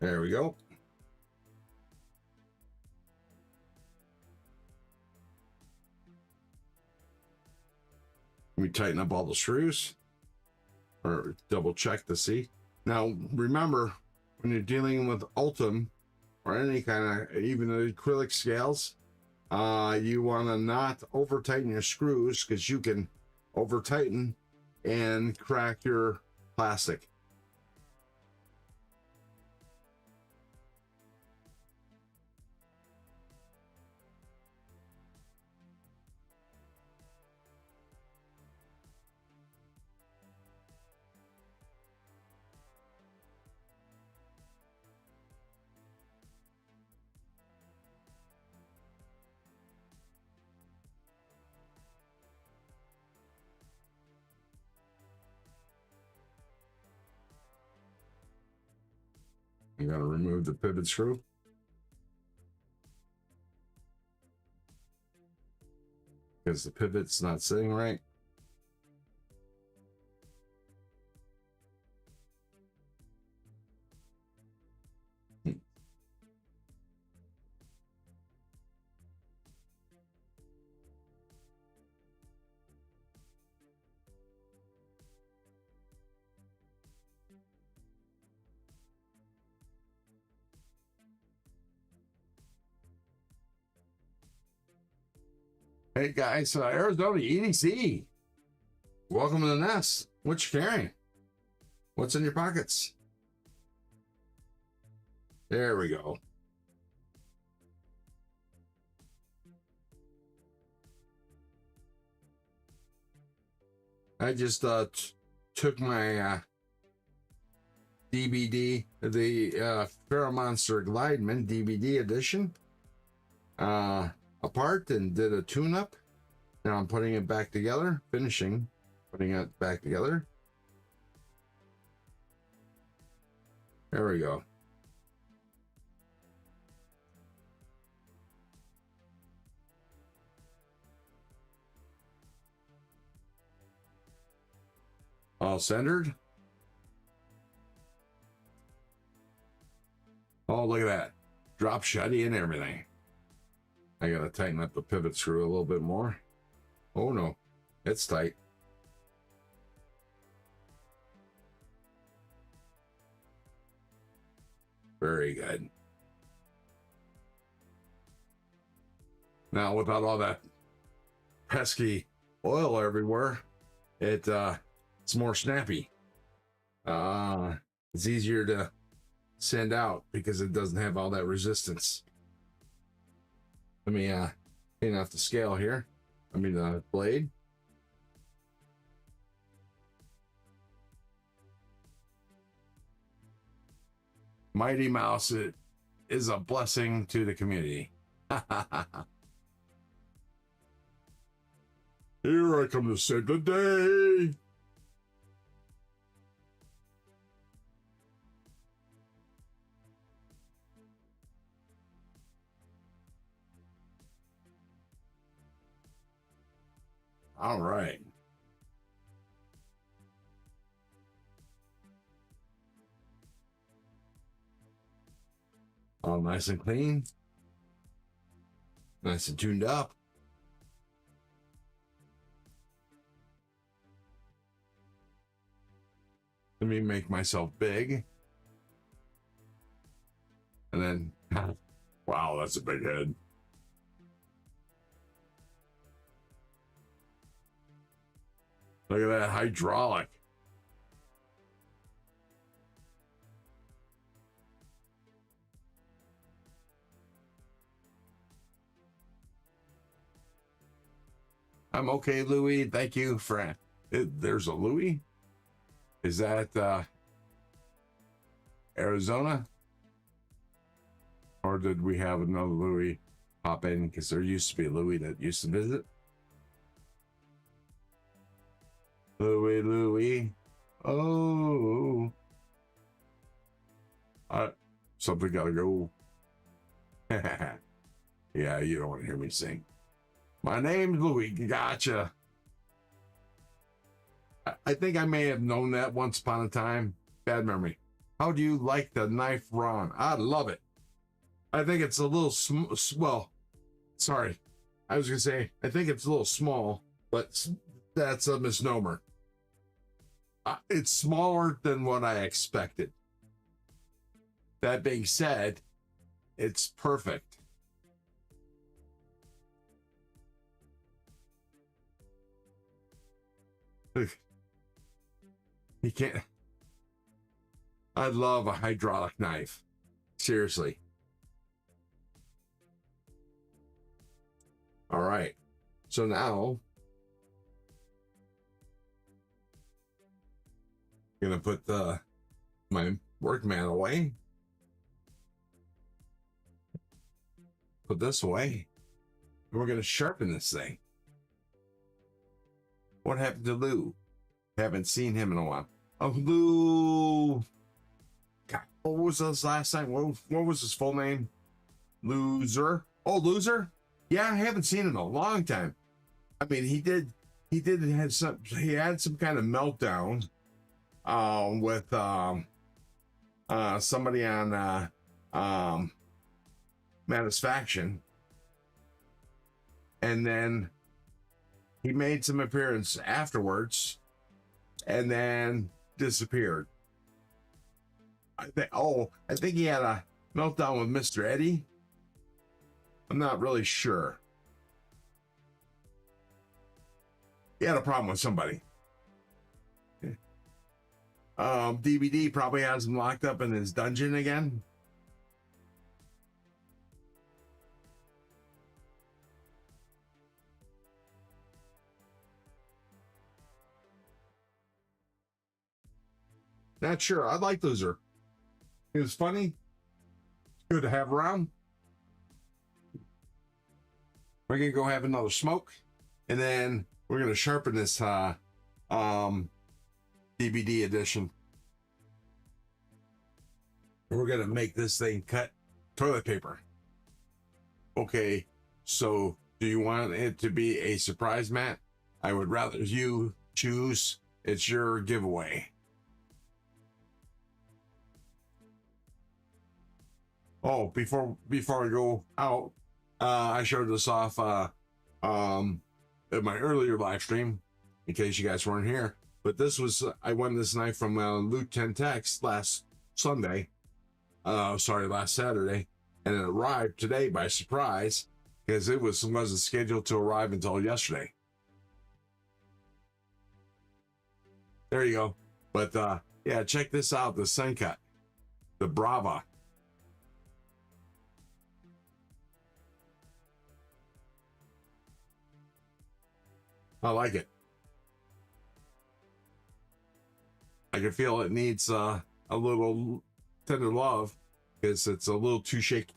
There we go. Let me tighten up all the screws, or double check to see. Now, remember, when you're dealing with Ultim or any kind of, even the acrylic scales, you want to not over tighten your screws, because you can over tighten and crack your plastic. You got to remove the pivot screw. Because the pivot's not sitting right. Hey guys, Arizona EDC. Welcome to the nest. What you carrying? What's in your pockets? There we go. I just took my DVD, the Monster Glideman DVD edition, apart and did a tune-up. Now I'm putting it back together, putting it back together. There we go. All centered. Oh, look at that. Drop shutty and everything. I gotta tighten up the pivot screw a little bit more. Oh no, it's tight. Very good. Now, without all that pesky oil everywhere, it's more snappy. It's easier to send out because it doesn't have all that resistance. Let me clean off the scale here. I mean the blade. Mighty Mouse is a blessing to the community. Here I come to save the day. All right. All nice and clean. Nice and tuned up. Let me make myself big. And then, wow, that's a big head. Look at that hydraulic. I'm okay, Louis. Thank you for there's a Louis. Is that Arizona? Or did we have another Louis pop in? Because there used to be a Louis that used to visit. Louis. Oh. Something gotta go. Yeah, you don't want to hear me sing. My name's Louis. Gotcha. I think I may have known that once upon a time. Bad memory. How do you like the knife, Ron? I love it. I think it's a little well, sorry. I was going to say, I think it's a little small, but that's a misnomer. It's smaller than what I expected. That being said, it's perfect. You can't. I love a hydraulic knife. Seriously. All right. So now I'm gonna put my work mat away. Put this away. And we're gonna sharpen this thing. What happened to Lou? Haven't seen him in a while. Oh, Lou. God, what was his last name? What was his full name? Loser. Oh, Loser? Yeah, I haven't seen him in a long time. I mean, he had some kind of meltdown with somebody on Satisfaction. And then he made some appearance afterwards and then disappeared. I think he had a meltdown with Mr. Eddie. I'm not really sure. He had a problem with somebody. DVD probably has him locked up in his dungeon again. Not sure. I like Loser. He was funny. Good to have around. We're gonna go have another smoke, and then we're gonna sharpen this DVD edition. We're gonna make this thing cut toilet paper. Okay, so do you want it to be a surprise, Matt? I would rather you choose. It's your giveaway. Oh, before I go out, I showed this off at my earlier live stream, in case you guys weren't here. But this was, I won this knife from Luke 10 Text last Saturday, and it arrived today by surprise because it wasn't scheduled to arrive until yesterday. There you go. But yeah, check this out, the Sencut, the Brava. I like it. I can feel it needs a little tender love. because it's a little too shaky.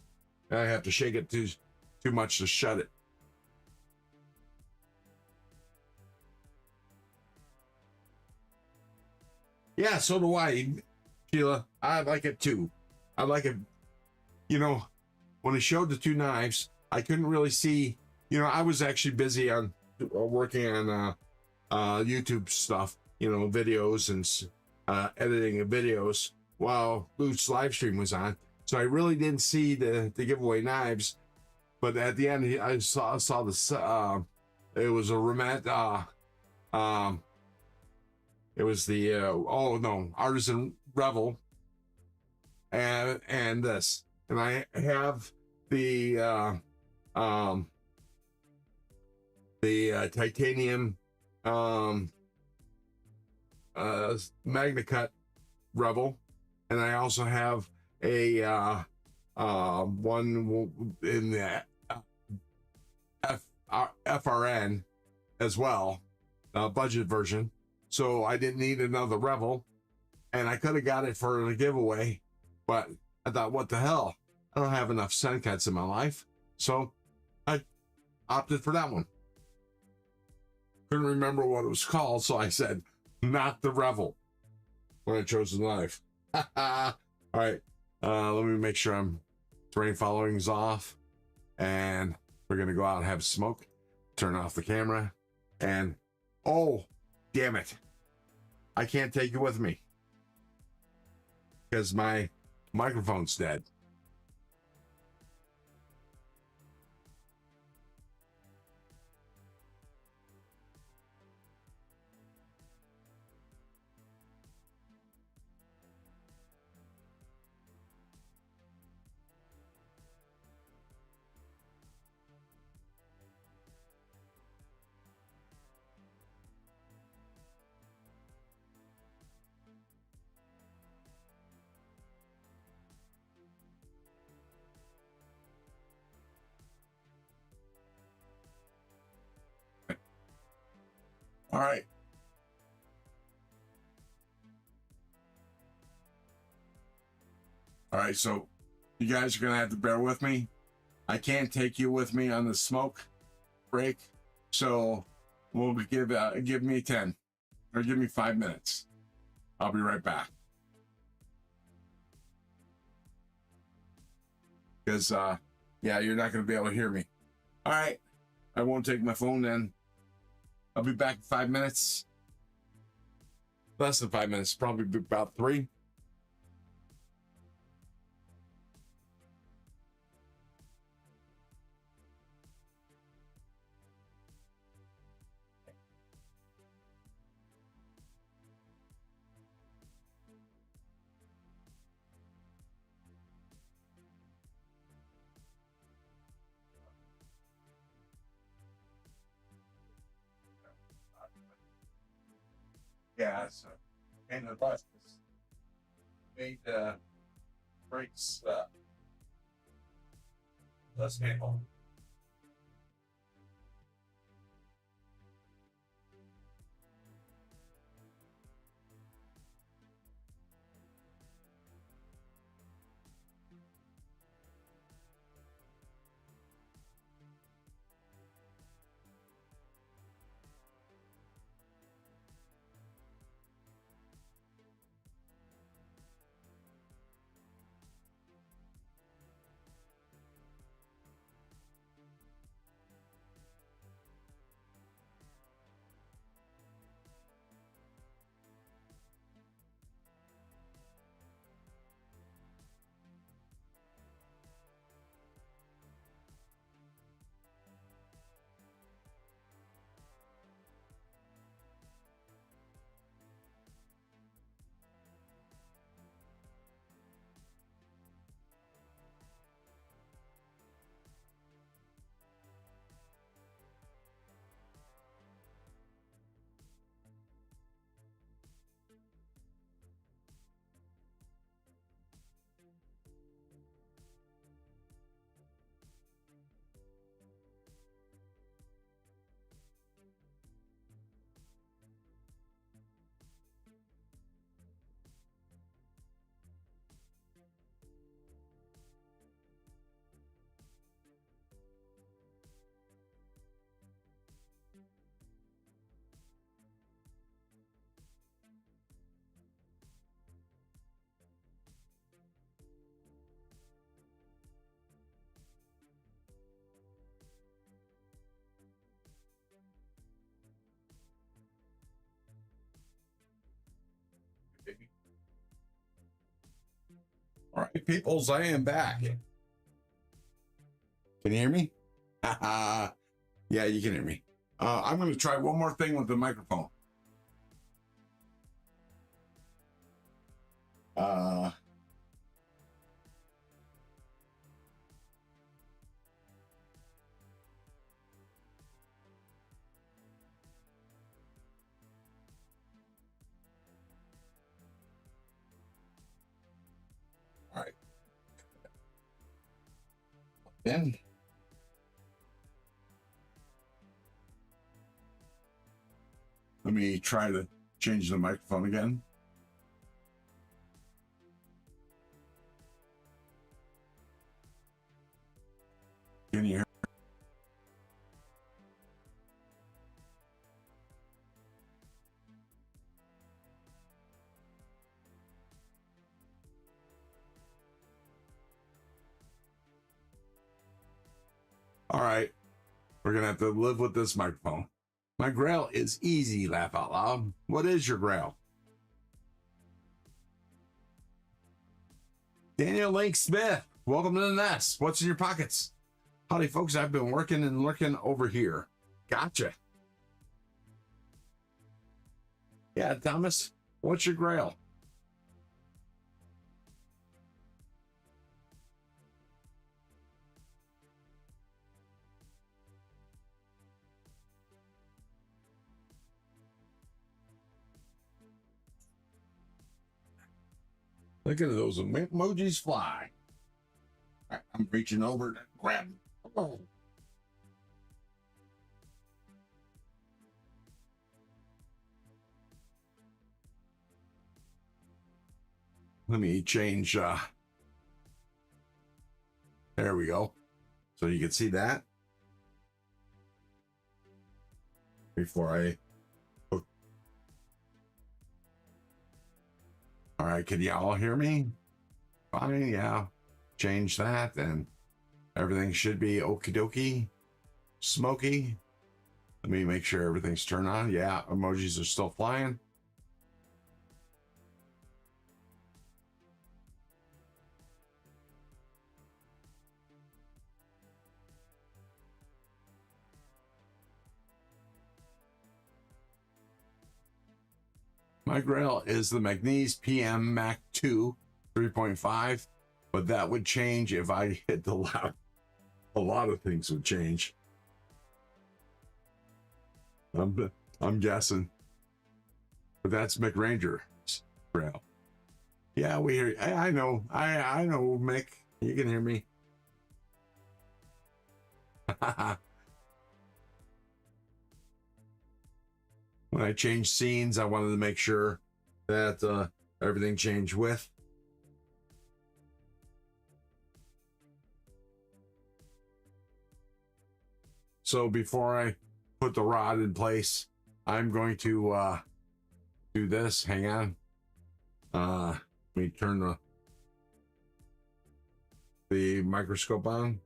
I have to shake it too much to shut it. Yeah, so do I, Sheila. I like it too. I like it. You know, when he showed the two knives, I couldn't really see. You know, I was actually busy on working on YouTube stuff. You know, videos and editing of videos while Luke's live stream was on. So I really didn't see the giveaway knives. But at the end, I saw this. It was a Remet. It was the Artisan Revel, and this, and I have the titanium Magna Cut Revel, and I also have a one in the FRN as well, budget version. So I didn't need another Revel, and I could have got it for a giveaway, but I thought, what the hell? I don't have enough Sen cuts in my life, so I opted for that one. Couldn't remember what it was called, so I said, not the Revel when I chose the knife. All right, let me make sure I'm terrain following is off, and we're gonna go out and have a smoke, turn off the camera, and oh, damn it. I can't take you with me because my microphone's dead. All right. All right, so you guys are gonna have to bear with me. I can't take you with me on the smoke break, so we'll give me 10 or give me 5 minutes. I'll be right back. Because yeah, you're not gonna be able to hear me. All right, I won't take my phone then. I'll be back in 5 minutes. Less than 5 minutes, probably about 3. Yeah, so and the bus made brakes less handle. right, peoples, I am back. Can you hear me? Yeah, you can hear me. I'm going to try one more thing with the microphone. All right. Then let me try to change the microphone again. Can you hear? All right, we're gonna have to live with this microphone. My grail is easy, laugh out loud. What is your grail? Daniel Link Smith, welcome to the nest. What's in your pockets? Howdy, folks. I've been working and lurking over here. Gotcha. Yeah, Thomas, what's your grail? Look at those emojis fly. All right, I'm reaching over to grab. Oh. Let me change. There we go. So you can see that before I. All right, can y'all hear me? Fine, yeah. Change that, and everything should be okie dokie. Smoky. Let me make sure everything's turned on. Yeah, emojis are still flying. My grail is the Magnese PM Mac 2 3.5, but that would change if I hit the loud. A lot of things would change. I'm guessing, but that's McRanger's grail. Yeah, we hear. I know. I know, Mick. You can hear me. When I changed scenes, I wanted to make sure that everything changed with. So before I put the rod in place, I'm going to do this. Hang on. Let me turn the microscope on.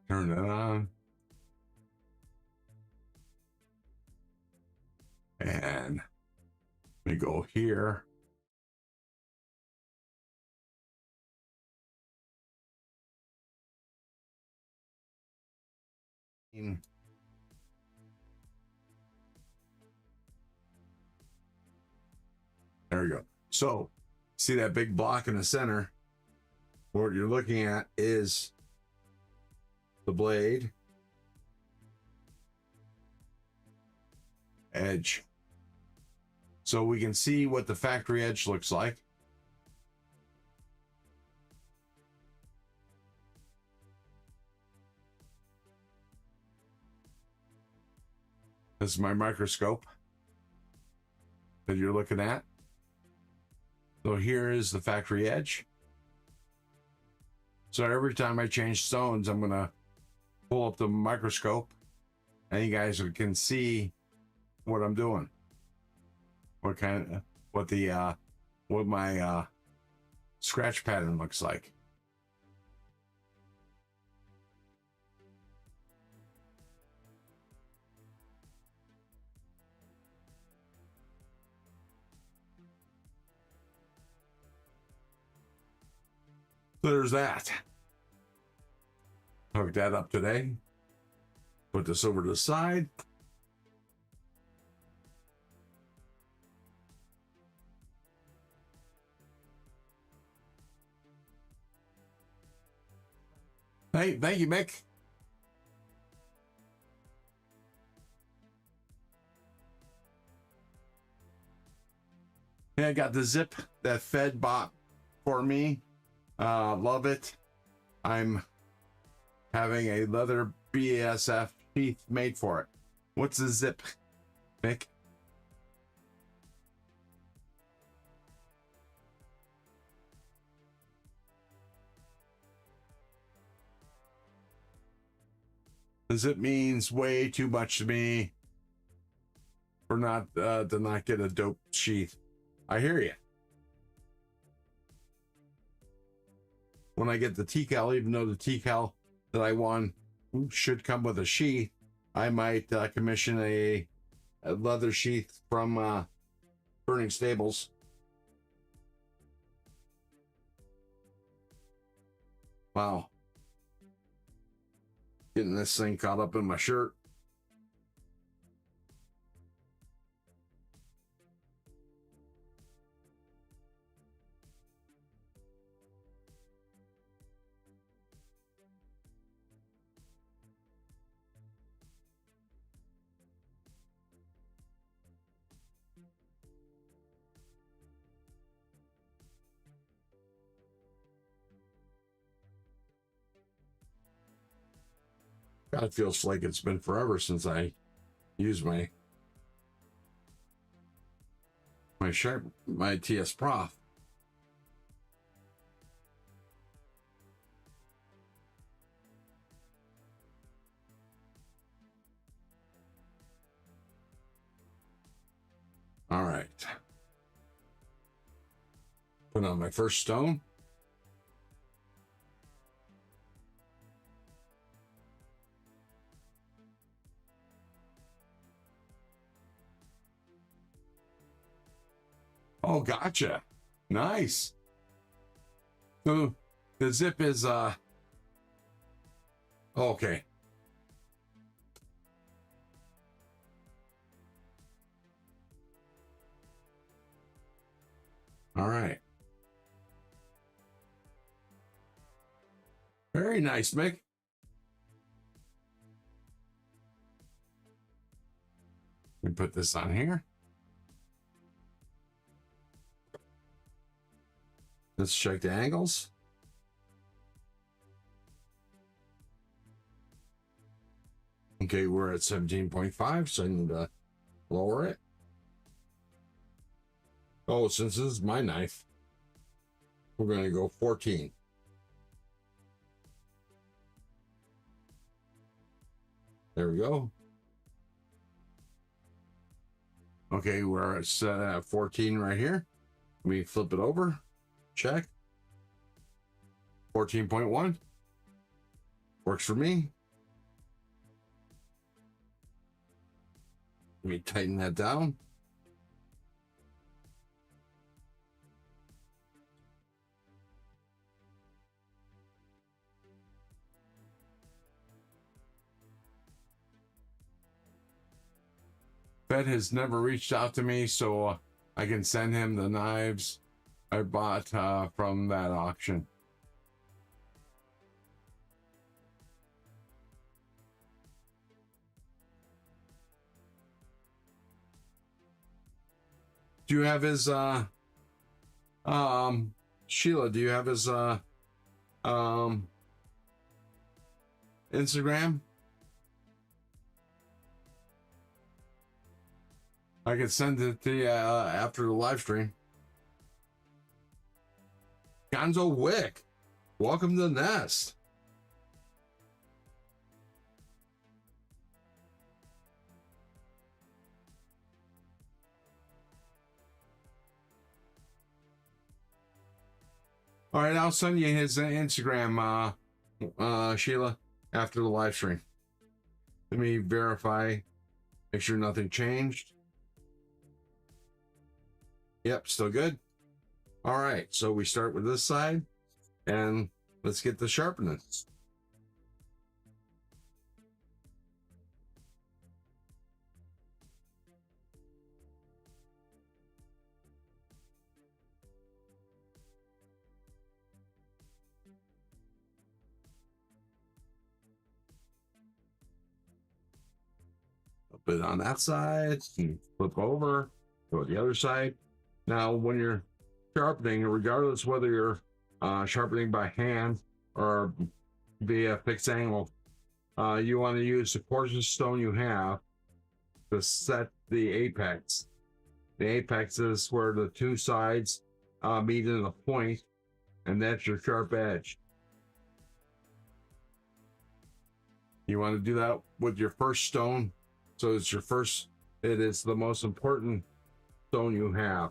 Turn it on. And let me go here. There we go. So see that big block in the center? What you're looking at is the blade edge. So we can see what the factory edge looks like. This is my microscope that you're looking at. So here is the factory edge. So every time I change stones, I'm gonna pull up the microscope and you guys can see what I'm doing. What my scratch pattern looks like. So there's that. Hook that up today. Put this over to the side. Hey, thank you, Mick. Yeah, I got the zip that Fed bought for me. Love it. I'm having a leather BASF sheath made for it. What's the zip, Mick? The zip means way too much to me for not to not get a dope sheath. I hear you. When I get the decal, even though the decal that I won should come with a sheath, I might commission a leather sheath from Burning Stables. Wow. Getting this thing caught up in my shirt. God, it feels like it's been forever since I used my TS Prof. All right. Put on my first stone. Oh, gotcha. Nice. So the zip is okay. All right. Very nice, Mick. We put this on here. Let's check the angles. Okay, we're at 17.5, so I need to lower it. Oh, since this is my knife, we're going to go 14. There we go. Okay, we're at 14 right here. We flip it over. Check. 14.1. Works for me. Let me tighten that down. Fed has never reached out to me, so I can send him the knives I bought from that auction. Do you have his Sheila, do you have his Instagram? I can send it to you after the live stream. Gonzo Wick, welcome to the nest. All right, I'll send you his Instagram, Sheila, after the live stream. Let me verify, make sure nothing changed. Yep, still good. All right, so we start with this side, and let's get the sharpening. Put it on that side, flip over, go to the other side. Now, when you're sharpening, regardless whether you're sharpening by hand or via fixed angle, you want to use the coarsest stone you have to set the apex. The apex is where the two sides meet in a point, and that's your sharp edge. You want to do that with your first stone. So it's your first, it is the most important stone you have.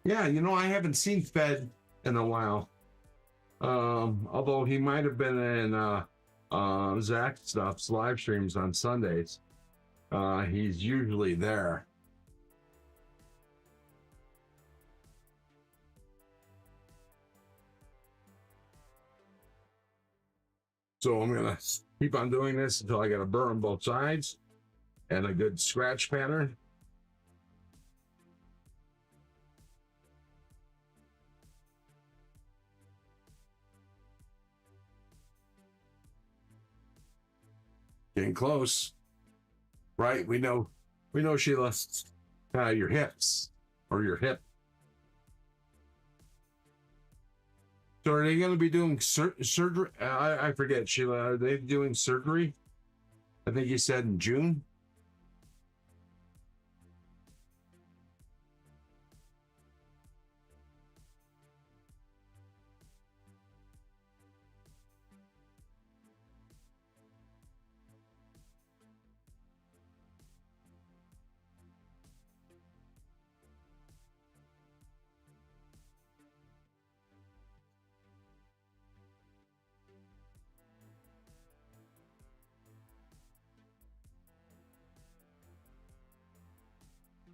Yeah, you know, I haven't seen Fed in a while. Although he might have been in Zach Stuff's live streams on Sundays. He's usually there. So I'm gonna keep on doing this until I get a burr on both sides and a good scratch pattern. Getting close, right? We know, Sheila, your hips or your hip. So are they going to be doing surgery? I forget, Sheila. Are they doing surgery? I think you said in June.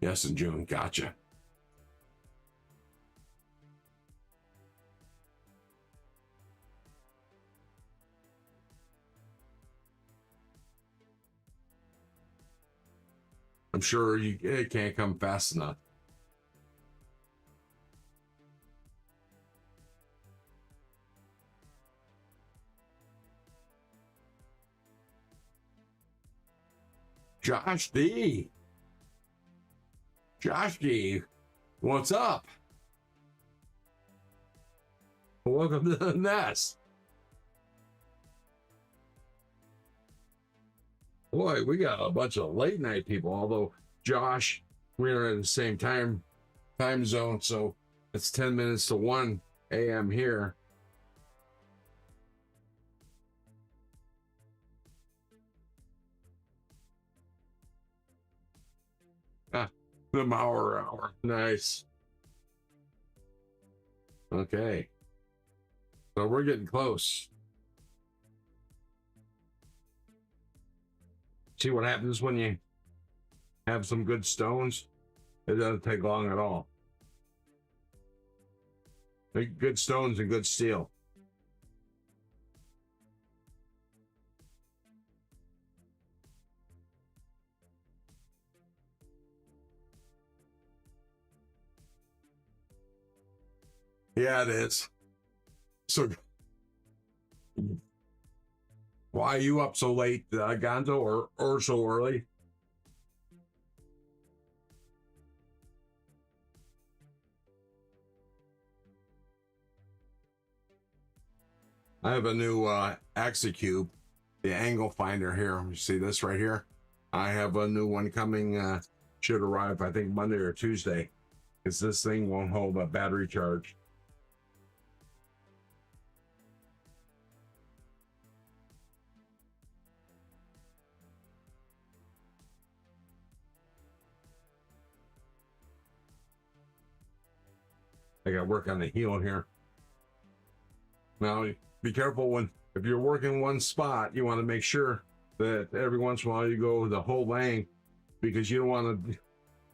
Yes, in June. Gotcha. I'm sure it can't come fast enough. Josh D. Josh D. What's up? Welcome to the nest. Boy, we got a bunch of late night people, although Josh, we're in the same time zone, so it's 10 minutes to 1 a.m. here. The hour. Nice. Okay. So we're getting close. See what happens when you have some good stones? It doesn't take long at all. Make good stones and good steel. Yeah, it is. So, why are you up so late, Gonzo, or so early? I have a new Axicube, the angle finder here. You see this right here? I have a new one coming, should arrive, I think, Monday or Tuesday, because this thing won't hold a battery charge. I got to work on the heel here. Now, be careful if you're working one spot, you want to make sure that every once in a while you go the whole length, because you don't want to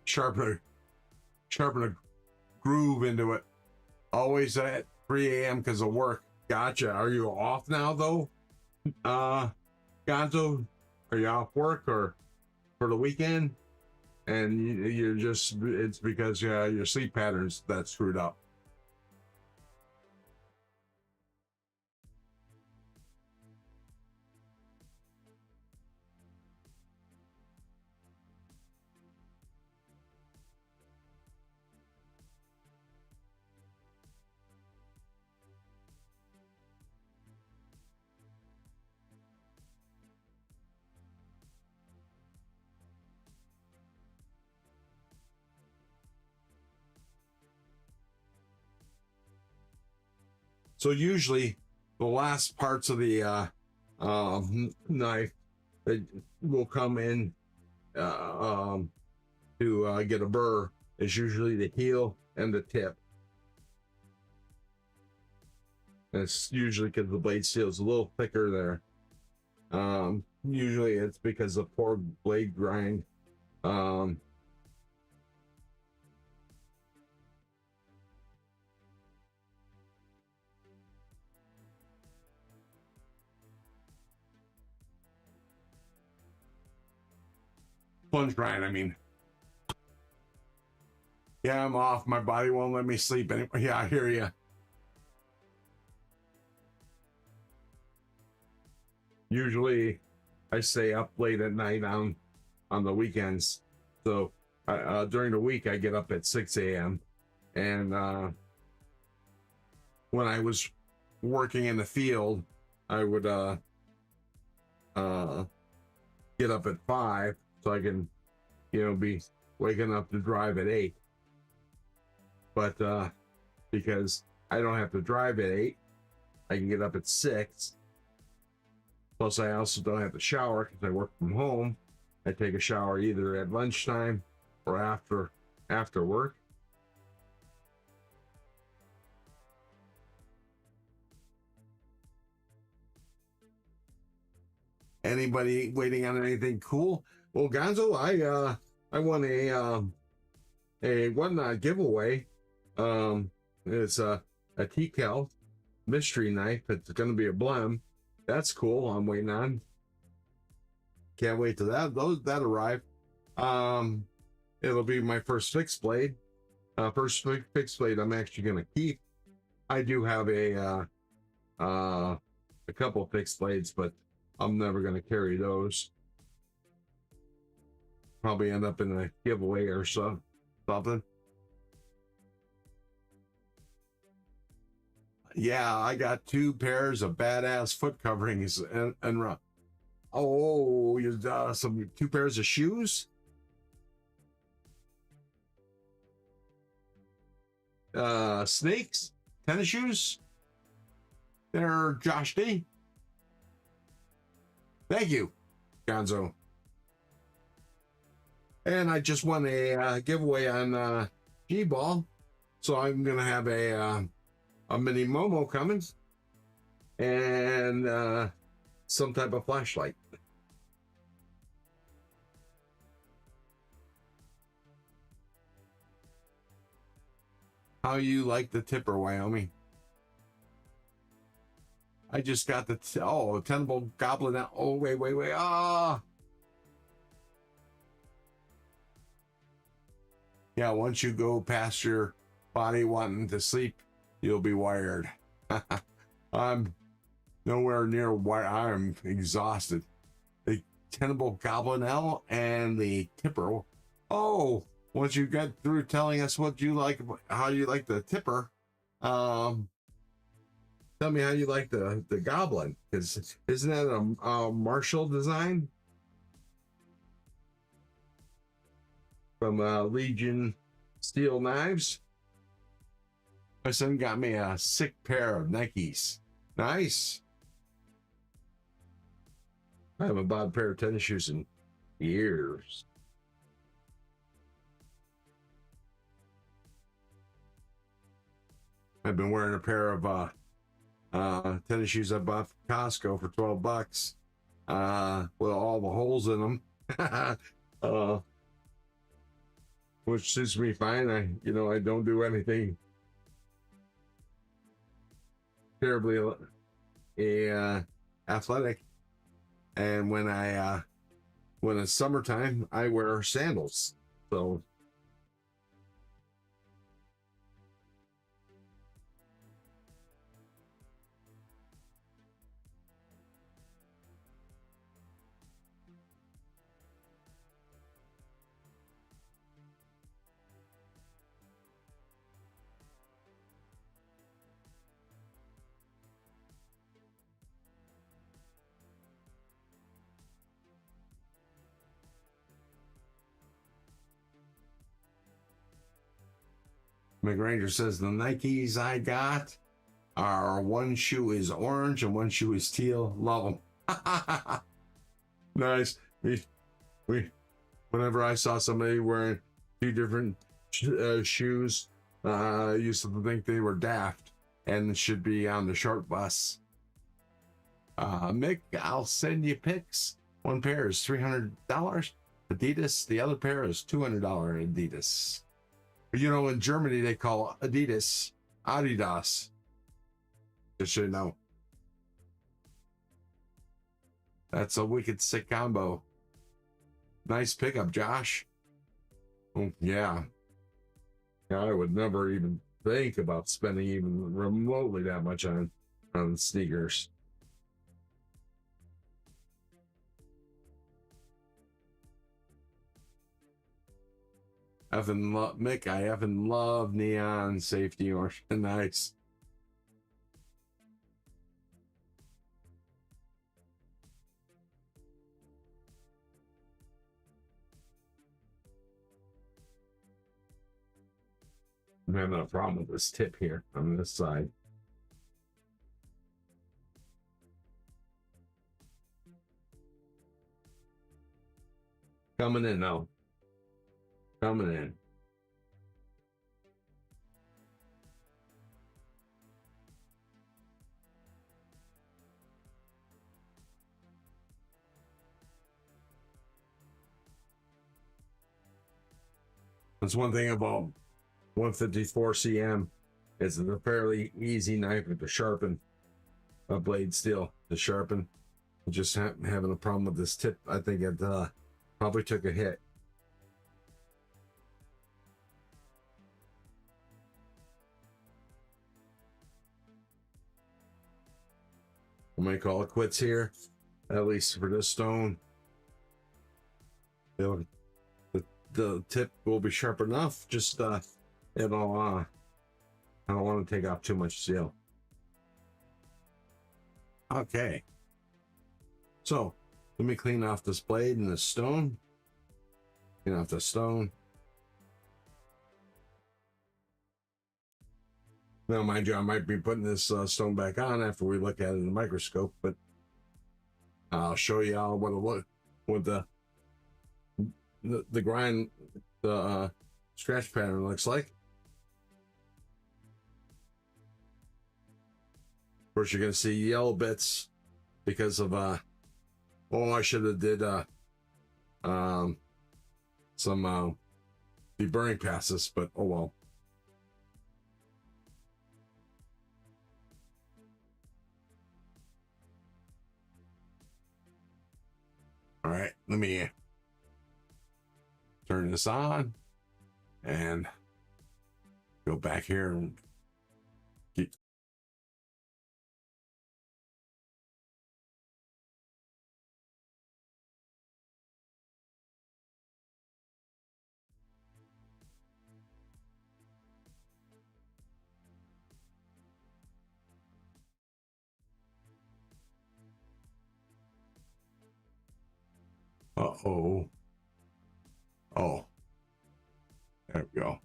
sharpen a groove into it. Always at 3 a.m. because of work. Gotcha. Are you off now though? Gonzo, are you off work or for the weekend? And you're just, it's because your sleep patterns that's screwed up. So usually the last parts of the knife that will come in to get a burr is usually the heel and the tip. And it's usually because the blade steel is a little thicker there. Usually it's because of poor blade grind. Plunge grind, I mean. Yeah, I'm off. My body won't let me sleep anymore. Yeah, I hear you. Usually I stay up late at night on the weekends. So during the week I get up at 6 a.m. and when I was working in the field, I would get up at 5 so I can, be waking up to drive at 8. But because I don't have to drive at 8, I can get up at 6. Plus, I also don't have to shower because I work from home. I take a shower either at lunchtime or after work. Anybody waiting on anything cool? Well, Gonzo, I won a whatnot giveaway. It's a T-Cal mystery knife. It's going to be a blem. That's cool. I'm waiting on. Can't wait till that arrive. It'll be my first fixed blade. First fixed blade I'm actually going to keep. I do have a couple fixed blades, but I'm never going to carry those. Probably end up in a giveaway or something. Yeah, I got 2 pairs of badass foot coverings and oh, you 2 pairs of shoes. Snakes, tennis shoes. They're Josh D. Thank you, Gonzo. And I just won a giveaway on G-Ball, so I'm gonna have a mini Momo coming and some type of flashlight. How you like the tipper, Wyoming? I just got the Tenable Goblin. Oh, wait. Yeah, once you go past your body wanting to sleep, you'll be wired. I'm nowhere near wired. I'm exhausted. The Tenable Goblin L and the tipper. Oh, once you get through telling us what you like, how you like the tipper, Tell me how you like the Goblin, because isn't that a Marshall design from Legion Steel Knives? My son got me a sick pair of Nikes. Nice. I haven't bought a pair of tennis shoes in years. I've been wearing a pair of tennis shoes I bought from Costco for $12 with all the holes in them. Which suits me fine. I don't do anything terribly athletic, and when it's summertime, I wear sandals. So McRanger says the Nikes I got are one shoe is orange and one shoe is teal. Love them. Nice. Whenever I saw somebody wearing two different shoes, I used to think they were daft and should be on the short bus. Mick, I'll send you pics. One pair is $300 Adidas. The other pair is $200 Adidas. In Germany, they call Adidas Adidas. Just so you know. That's a wicked sick combo. Nice pickup, Josh. Oh, yeah. I would never even think about spending even remotely that much on sneakers. Mick, I effing love neon safety orange. Nice. I'm having a problem with this tip here on this side. Coming in now. Coming in. That's one thing about 154 cm. It's a fairly easy knife to sharpen, a blade steel to sharpen. Just having a problem with this tip. I think it probably took a hit. I might call it quits here, at least for this stone. The tip will be sharp enough. Just I don't want to take off too much steel. Okay. So let me clean off this blade and this stone. Clean off the stone. Now, mind you, I might be putting this stone back on after we look at it in the microscope, but I'll show you all what the grind, the scratch pattern looks like. Of course, you're going to see yellow bits because of I should have did some deburring passes, but oh well. All right, let me turn this on and go back here and keep Uh-oh. Oh, there we go.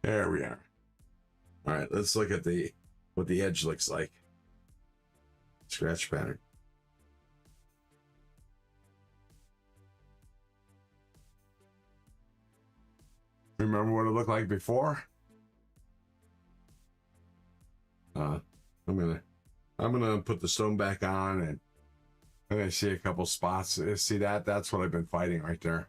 There we are. All right, let's look at what the edge looks like. Scratch pattern. Remember what it looked like before? I'm gonna put the stone back on, and I'm gonna see a couple spots. See that? That's what I've been fighting right there.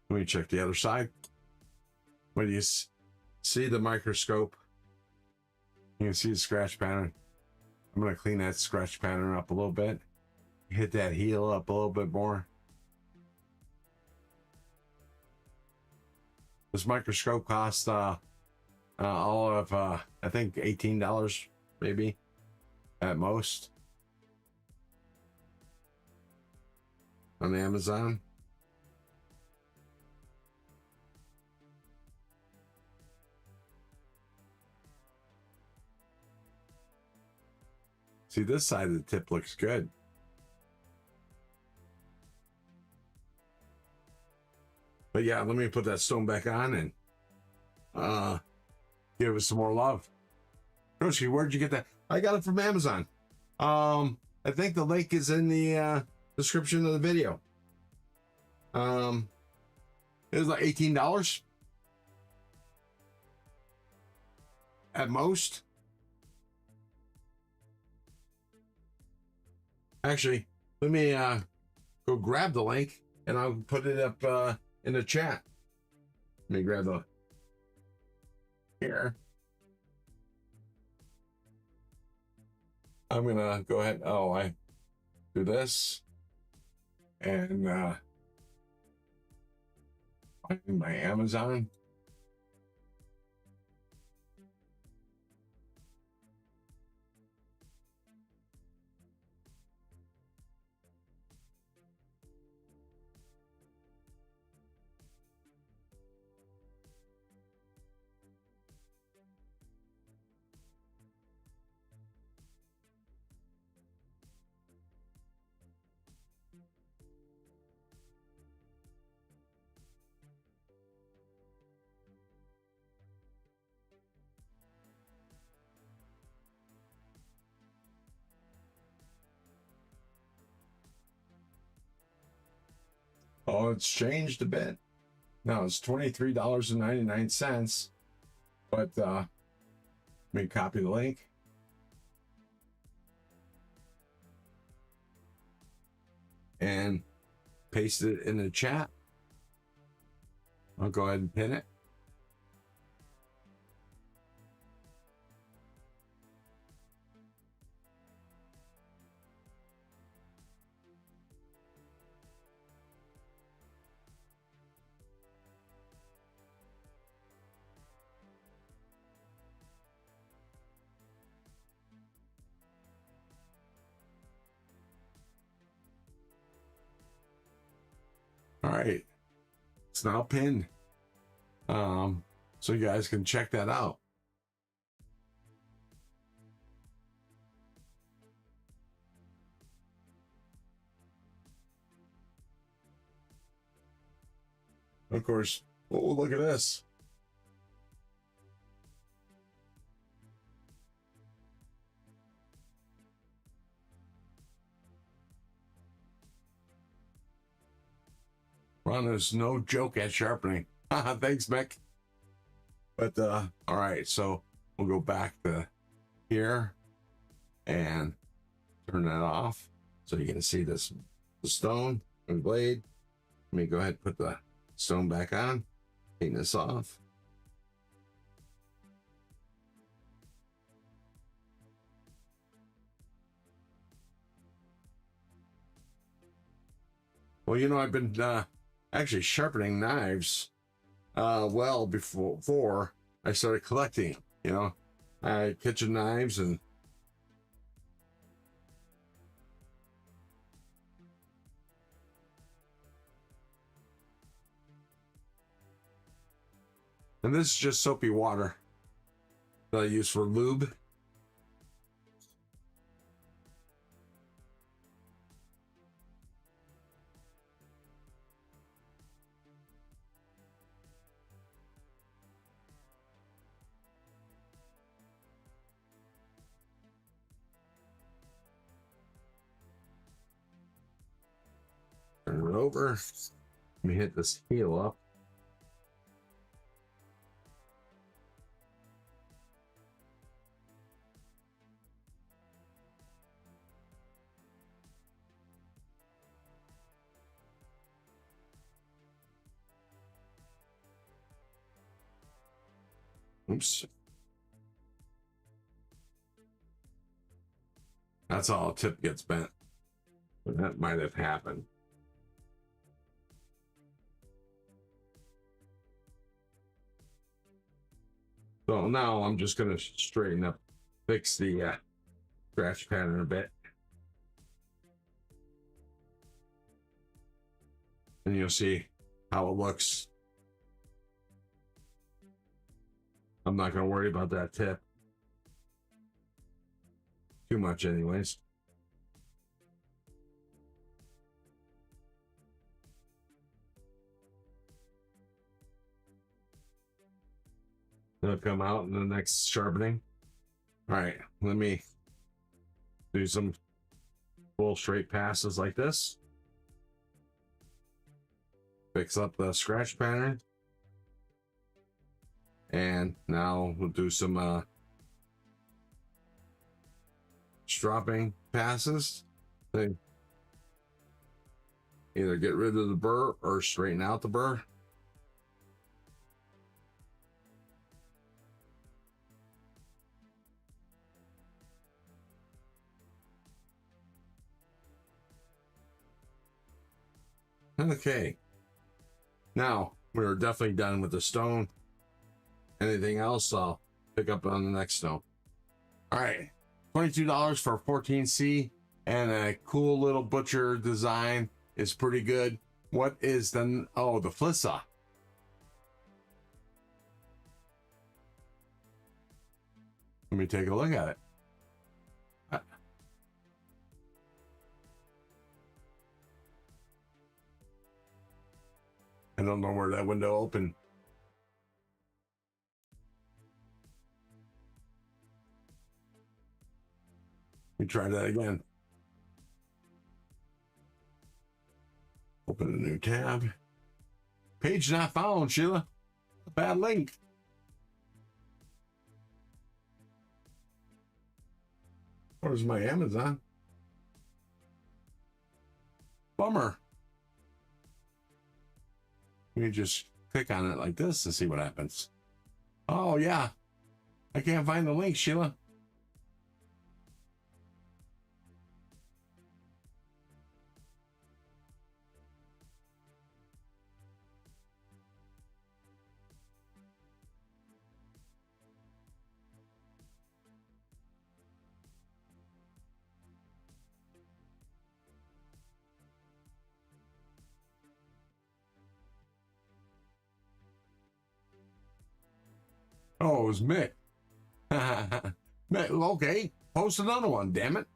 Let me check the other side. When you see the microscope, you can see the scratch pattern. I'm gonna clean that scratch pattern up a little bit. Hit that heel up a little bit more. This microscope cost all of I think $18 maybe at most on Amazon. See, this side of the tip looks good. But yeah, let me put that stone back on and give it some more love. Roshi, where'd you get that? I got it from Amazon. I think the link is in the description of the video. It was like $18 at most. Actually, let me go grab the link and I'll put it up in the chat. Let me grab the here. I'm gonna go ahead. Oh, I do this and find my Amazon. Oh, it's changed a bit. Now it's $23.99. But let me copy the link. And paste it in the chat. I'll go ahead and pin it. All right, it's now pinned. So you guys can check that out. Of course, oh, look at this. Ron is no joke at sharpening. Thanks, Mick. But all right, so we'll go back to here and turn that off so you can see this, the stone and blade. Let me go ahead and put the stone back on, take this off. Well, you know, I've been actually sharpening knives well before I started collecting them. You know, I had kitchen knives and And this is just soapy water that I use for lube. Turn it over. Let me hit this heel up. Oops. That's all a tip gets bent. But that might have happened. So now I'm just going to straighten up, fix the scratch pattern a bit. And you'll see how it looks. I'm not going to worry about that tip too much anyways. It'll come out in the next sharpening. All right, let me do some full straight passes like this. Fix up the scratch pattern. And now we'll do some stropping passes. Either get rid of the burr or straighten out the burr. Okay. Now we're definitely done with the stone. Anything else, I'll pick up on the next stone. All right, $22 for 14C and a cool little butcher design is pretty good. What is the, oh, the Flissa. Let me take a look at it. I don't know where that window opened. Let me try that again. Open a new tab. Page not found, Sheila. A bad link. Where's my Amazon? Bummer. Let me just click on it like this to see what happens. Oh, yeah. I can't find the link, Sheila. Oh, it was Mick. Mick, okay, post another one, damn it.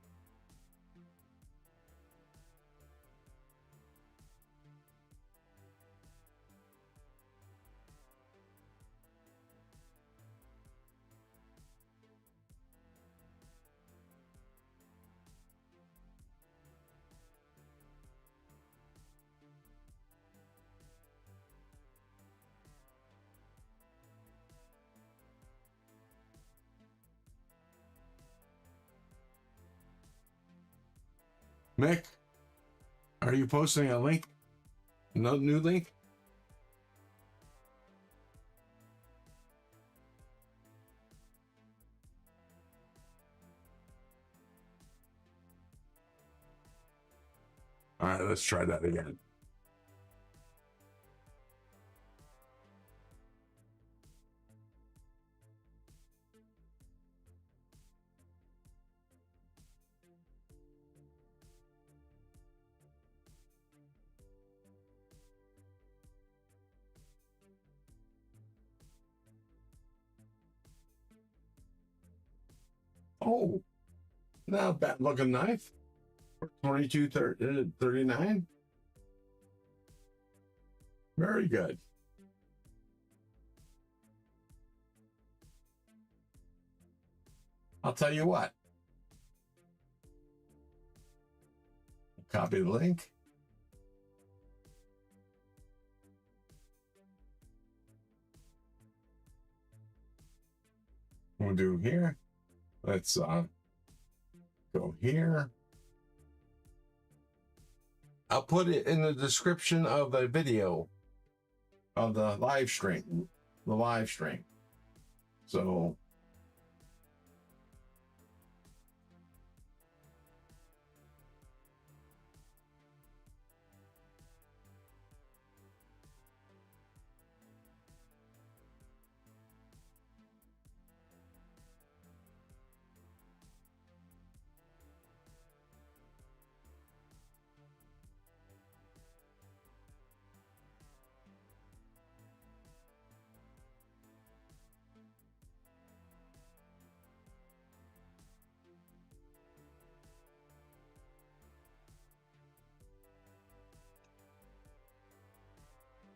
Mick, are you posting a link? No new link? All right, let's try that again. Oh, not bad looking knife. 22.39. Very good. I'll tell you what. Copy the link. We'll do here. Let's go here. I'll put it in the description of the video of the live stream. So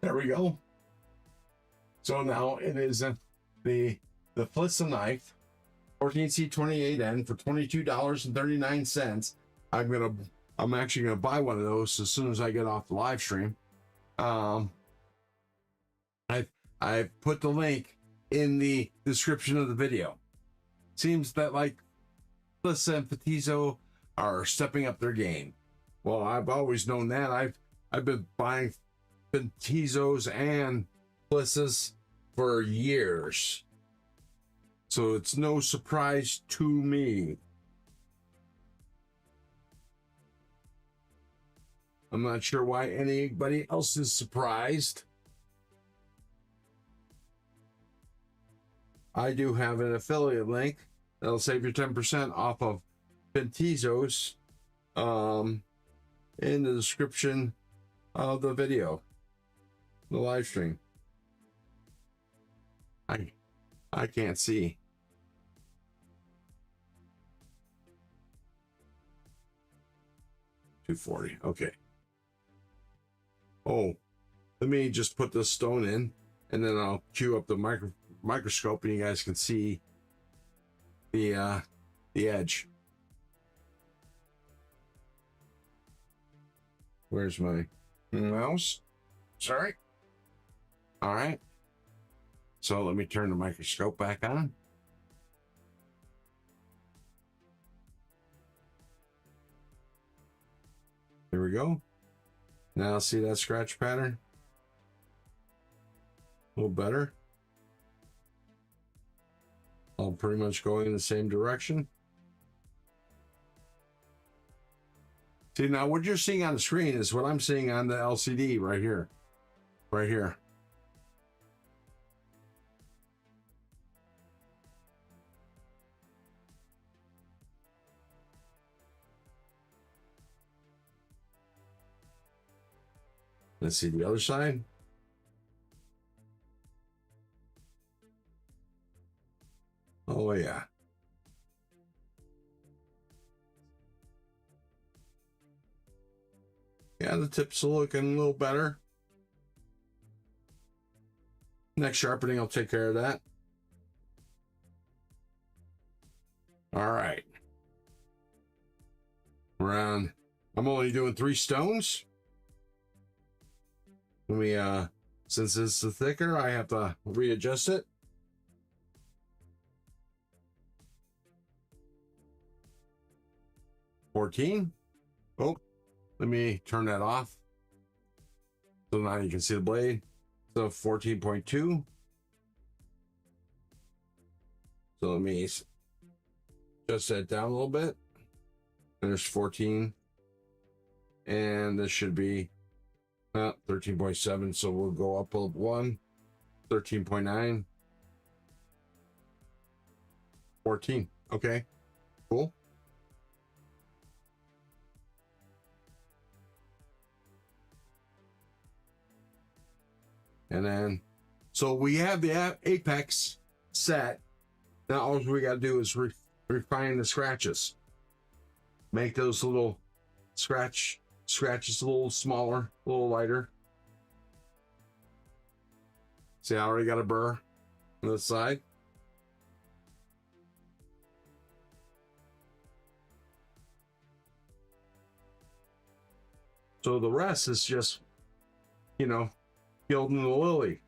there we go. So now it is the Flissa knife, 14C28N for $22.39. I'm actually gonna buy one of those as soon as I get off the live stream. I put the link in the description of the video. Seems that like Flissa and Petizo are stepping up their game. Well, I've always known that. I've been buying Petizos and Flissas for years, so it's no surprise to me. I'm not sure why anybody else is surprised. I do have an affiliate link that'll save you 10% off of Petizos in the description of the video, the live stream. I can't see. $240. Okay. Oh, let me just put this stone in, and then I'll cue up the microscope, and you guys can see the edge. Where's my mouse? Sorry. All right. So let me turn the microscope back on. There we go. Now see that scratch pattern? A little better. All pretty much going in the same direction. See, now what you're seeing on the screen is what I'm seeing on the LCD right here. Right here. Let's see the other side. Oh, yeah. Yeah, the tips are looking a little better. Next sharpening, I'll take care of that. All right. I'm only doing 3 stones. Let me, since it's the thicker, I have to readjust it. $14. Oh, let me turn that off. So now you can see the blade. So 14.2. So let me adjust that down a little bit. And there's 14. And this should be 13.7. So we'll go up a 1. 13.9. 14. Okay, cool. And then, so we have the apex set. Now all we got to do is refine the scratches. Make those little scratches a little smaller, a little lighter. See, I already got a burr on the side. So the rest is just, you know, gilding the lily.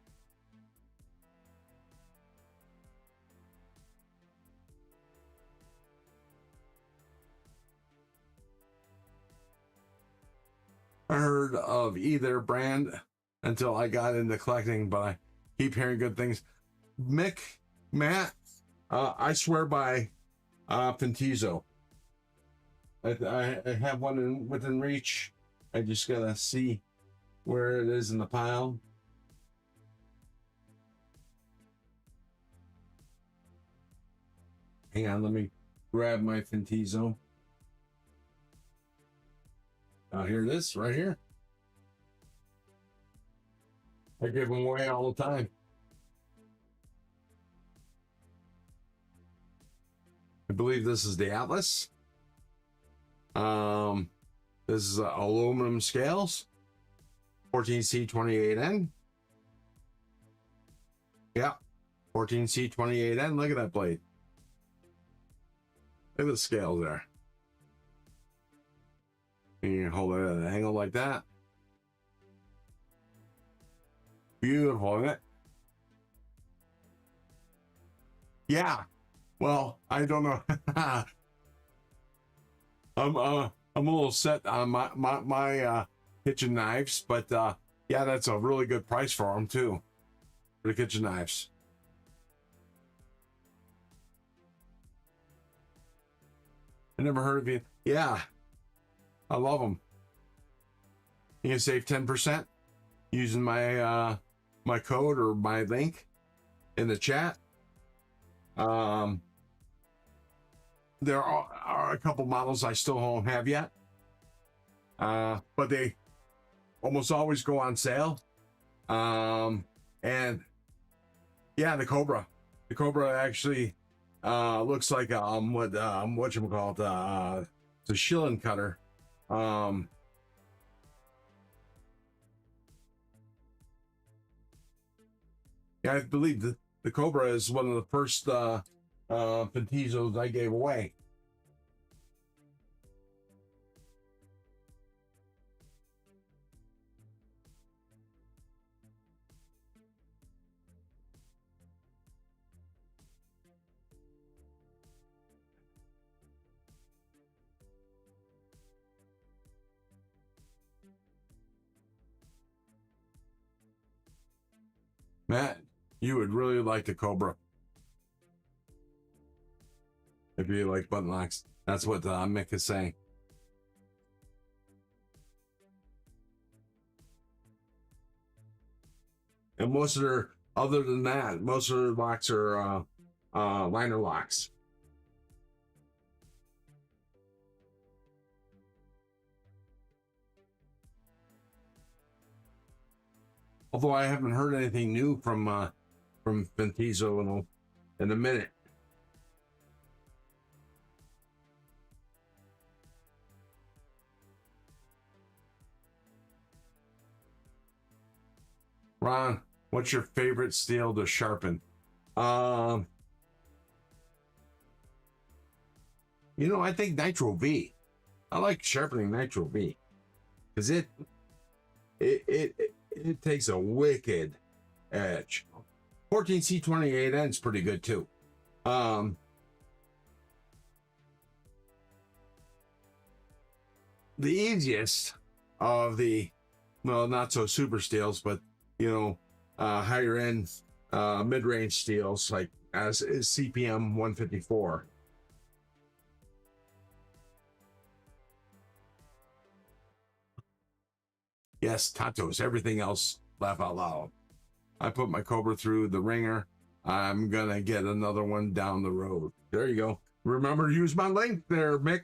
I heard of either brand until I got into collecting, but I keep hearing good things. Matt, I swear by Fintizo. I have one within reach. I just gotta see where it is in the pile. Hang on, let me grab my Fintizo. Here it is, right here. I give them away all the time. I believe this is the Atlas. This is aluminum scales, 14C28N. Yeah, 14C28N. Look at that blade. Look at the scales there. You can hold it at an angle like that. Beautiful, isn't it? Yeah. Well, I don't know. I'm a little set on my kitchen knives, but yeah, that's a really good price for them too, for the kitchen knives. I never heard of you. Yeah, I love them. You can save 10% using my my code or my link in the chat. There are a couple models I still don't have yet, but they almost always go on sale. And yeah, the Cobra actually looks like whatchamacallit, it's a shilling cutter. Yeah, I believe the Cobra is one of the first Fintizos I gave away. Matt, you would really like the Cobra if you like button locks. That's what Mick is saying. And most of their, other than that, most of their locks are liner locks. Although I haven't heard anything new from Fintizo in a minute. Ron, what's your favorite steel to sharpen? You know, I think Nitro V. I like sharpening Nitro V because it takes a wicked edge. 14C28N is pretty good too. The easiest of the, well, not so super steels, but you know, higher end mid-range steels like as is CPM 154. Yes, Tatos, everything else, laugh out loud. I put my Cobra through the ringer. I'm gonna get another one down the road. There you go. Remember to use my link there, Mick.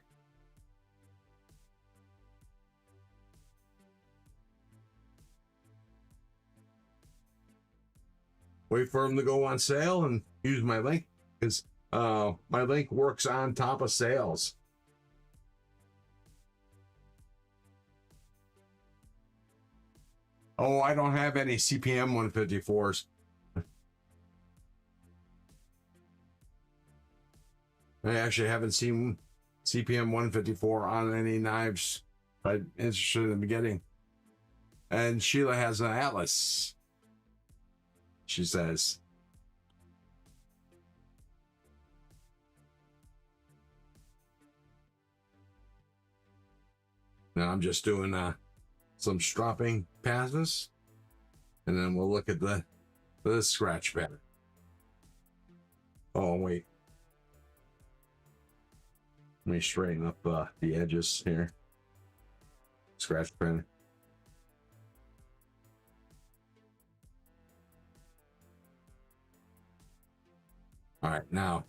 Wait for them to go on sale and use my link, because My link works on top of sales. Oh, I don't have any CPM 154s. I actually haven't seen CPM 154 on any knives I'm interested in getting. And Sheila has an Atlas, she says. Now I'm just doing some stropping passes, and then we'll look at the scratch pattern. Oh, wait. Let me straighten up the edges here. Scratch pattern. All right, now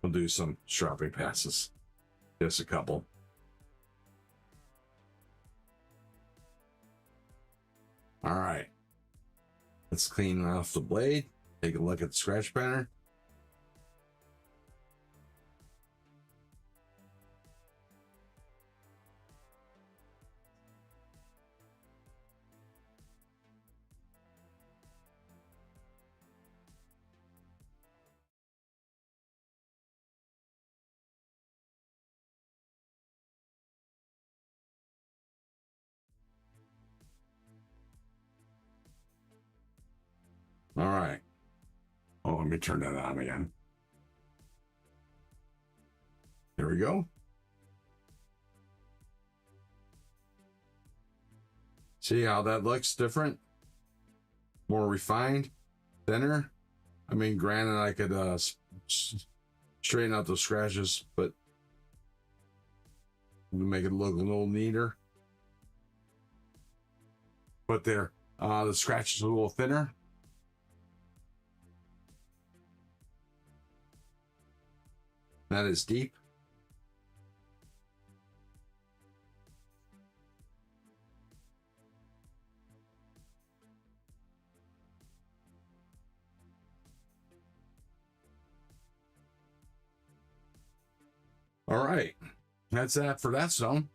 we'll do some stropping passes. Just a couple. All right. Let's clean off the blade. Take a look at the scratch pattern. All right. Oh, let me turn that on again. There we go. See how that looks different? More refined, thinner. I mean, granted, I could straighten out those scratches, but make it look a little neater. But there, the scratch is a little thinner. That is deep. All right, that's that for that stone.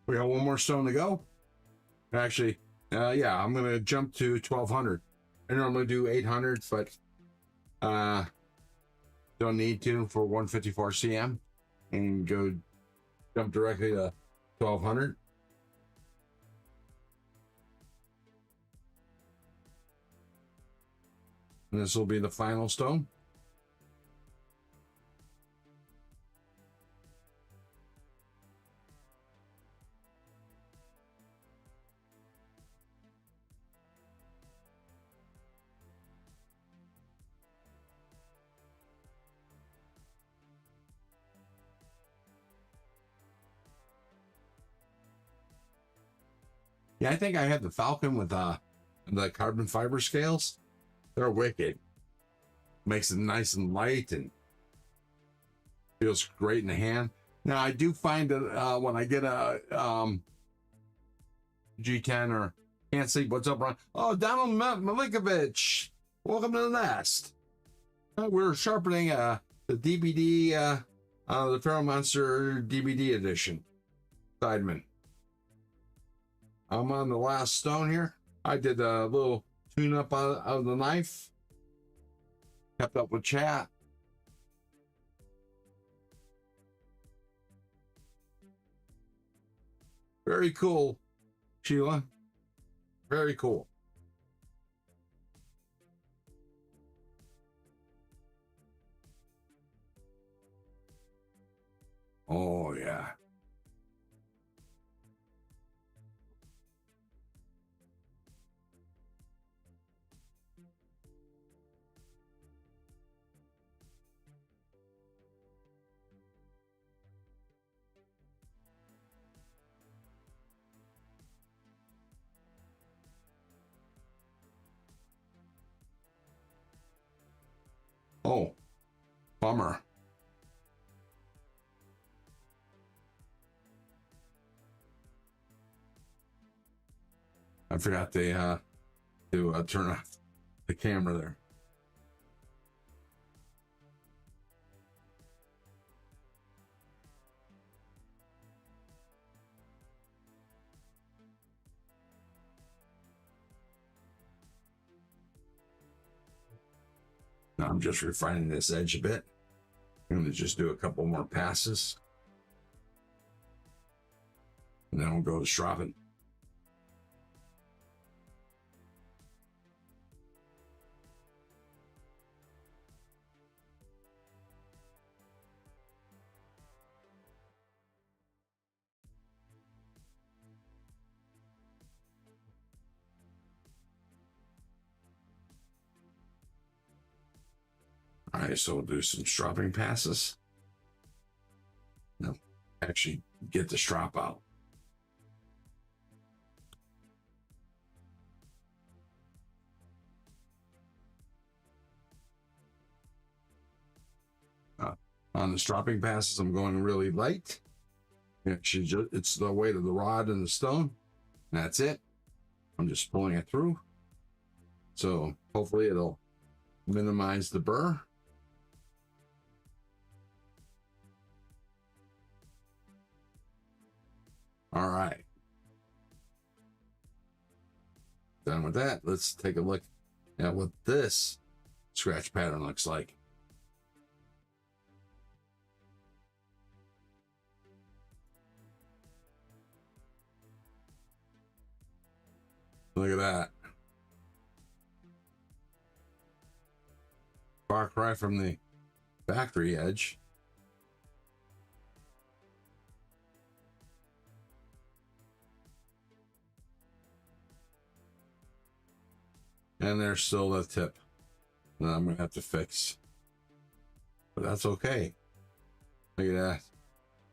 We got one more stone to go. Actually, yeah, I'm gonna jump to 1200. I normally do 800, but don't need to for 154 cm, and go jump directly to 1200. And this will be the final stone. Yeah, I think I had the Falcon with the carbon fiber scales. They're wicked. Makes it nice and light and feels great in the hand. Now I do find that when I get a G10 or can't see what's up, Ron. Oh, Donald Milinkovic, welcome to the nest. We're sharpening the DBD, the Pharaoh Monster DBD edition. Sideman. I'm on the last stone here. I did a little tune up of the knife. Kept up with chat. Very cool, Sheila. Very cool. Oh, yeah. Oh, bummer. I forgot to turn off the camera there. I'm just refining this edge a bit. I'm going to just do a couple more passes. And then we'll go to stropping. All right, so we'll do some stropping passes. Now, actually get the strop out. On the stropping passes, I'm going really light. Actually, it's the weight of the rod and the stone. That's it. I'm just pulling it through. So hopefully it'll minimize the burr. All right. Done with that. Let's take a look at what this scratch pattern looks like. Look at that. Far cry from the factory edge. And there's still the tip that I'm going to have to fix. But that's okay. Look at that.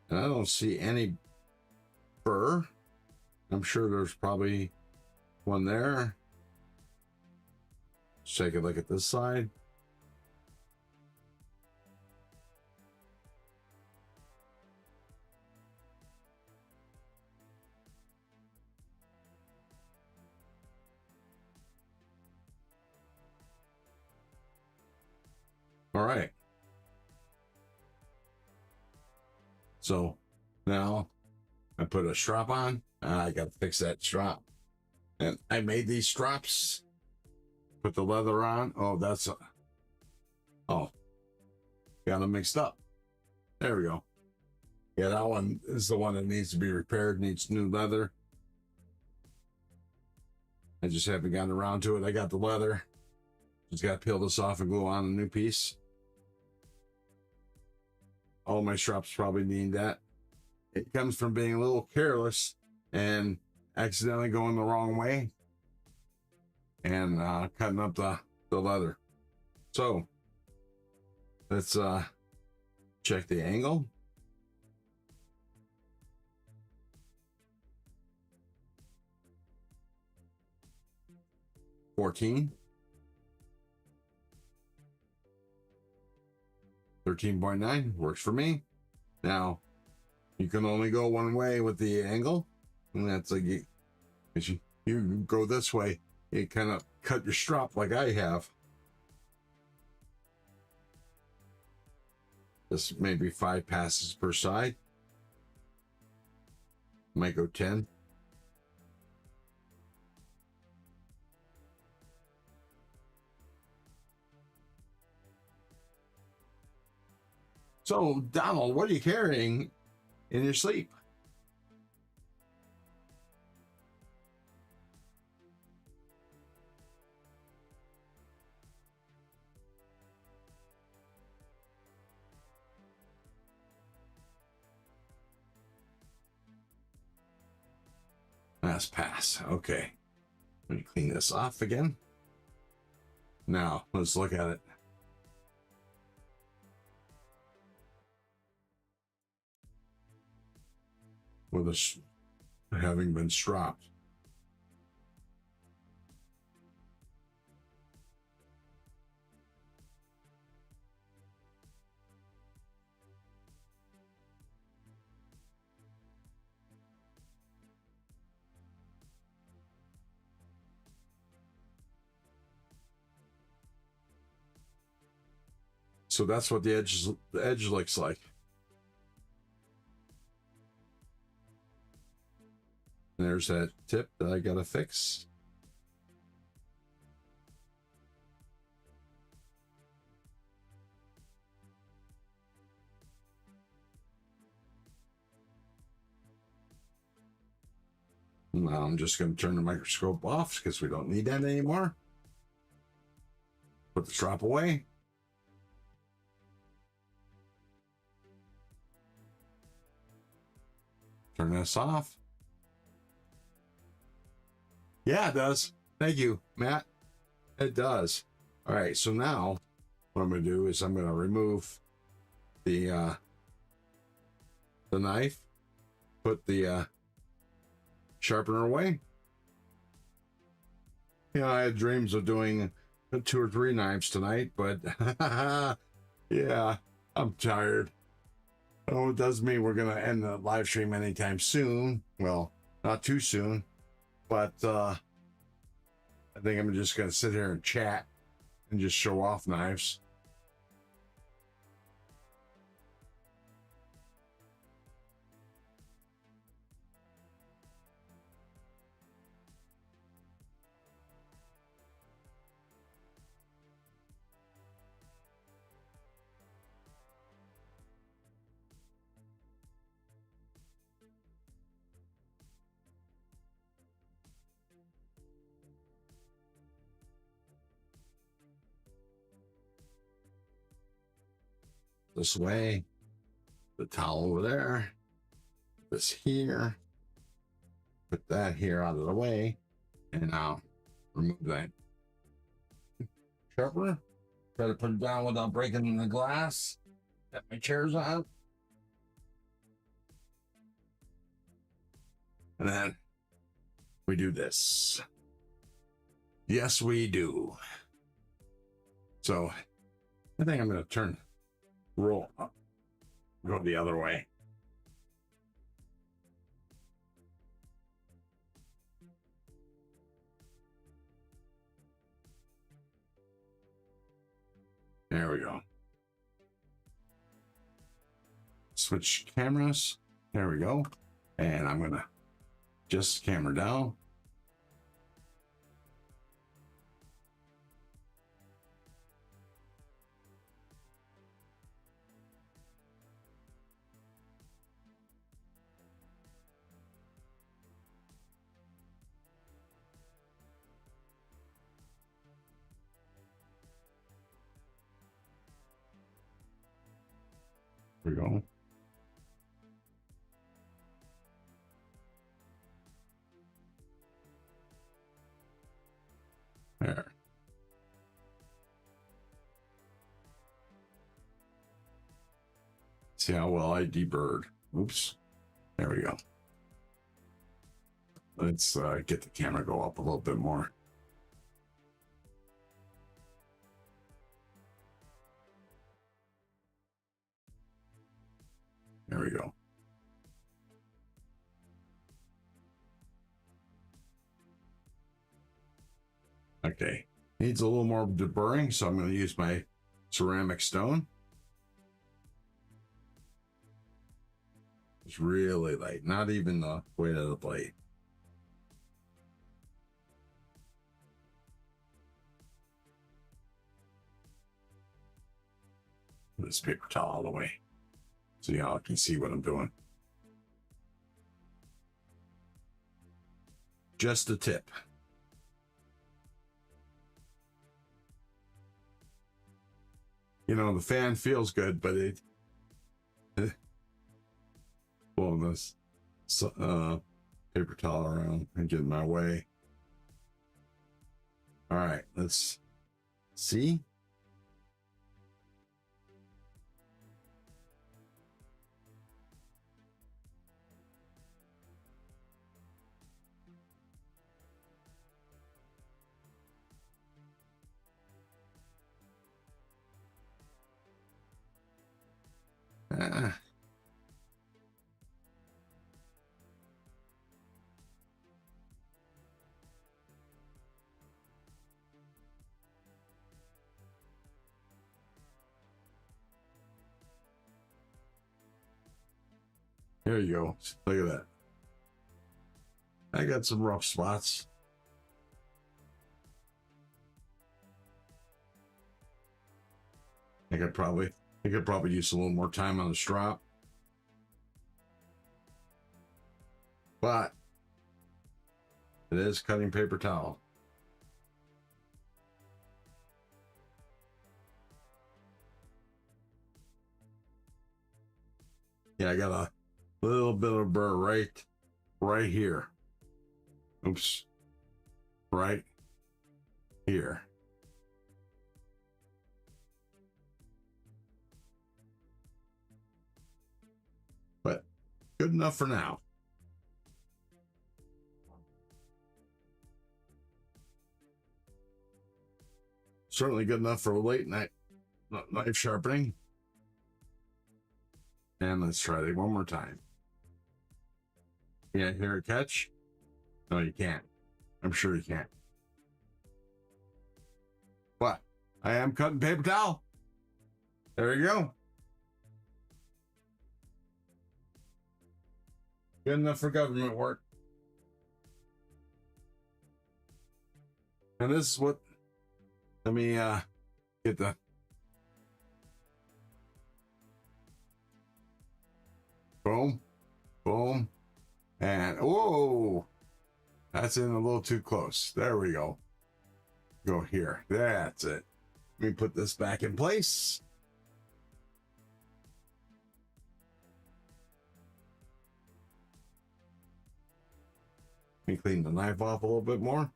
And I don't see any burr. I'm sure there's probably one there. Let's take a look at this side. All right. So now I put a strap on. I got to fix that strap. And I made these straps. Put the leather on. Oh, that's oh, got them mixed up. There we go. Yeah, that one is the one that needs to be repaired. Needs new leather. I just haven't gotten around to it. I got the leather. Just got to peel this off and glue on a new piece. All my straps probably need that. It comes from being a little careless and accidentally going the wrong way and cutting up the leather. So let's check the angle. $14. 13.9 works for me. Now you can only go one way with the angle, and that's like you go this way, you kind of cut your strap like I have. This may be 5 passes per side. Might go 10. So, Donald, what are you carrying in your sleep? That's pass. Okay. Let me clean this off again. Now, let's look at it. With this having been stropped. So that's what the edge looks like. There's that tip that I gotta fix. Now I'm just going to turn the microscope off because we don't need that anymore. Put the strap away. Turn this off. Yeah, it does. Thank you, Matt. It does. All right, so now what I'm going to do is I'm going to remove the knife, put the sharpener away. You know, I had dreams of doing 2 or 3 knives tonight, but yeah, I'm tired. Oh, it does mean we're going to end the live stream anytime soon. Well, not too soon, but I think I'm just going to sit here and chat and just show off knives. This way, the towel over there, this here, put that here out of the way, and now remove that sharpener. Try to put it down without breaking the glass that my chair's on. And then we do this. Yes, we do. So I think I'm going to roll up, go the other way. There we go. Switch cameras. There we go. And I'm going to adjust the camera down. There we go. There. See how well I deburred. Oops. There we go. Let's get the camera go up a little bit more. There we go. Okay, needs a little more deburring, so I'm going to use my ceramic stone. It's really light, not even the weight of the blade. This paper towel all the way, so y'all can see what I'm doing. Just a tip. You know, the fan feels good, but it pulling this paper towel around and get in my way. All right, let's see. There you go. Look at that. I got some rough spots. I could probably use a little more time on the strap. But It is cutting paper towel. Yeah, I got a little bit of burr right here. Oops. Right here. But good enough for now. Certainly good enough for a late night knife sharpening. And let's try it one more time. You can't hear a catch? No, you can't. I'm sure you can't. What? I am cutting paper towel. There you go. Good enough for government work. And this is what, let me get the boom, boom, and whoa, that's in a little too close. There we go. Go here. That's it. Let me put this back in place. Let me clean the knife off a little bit more.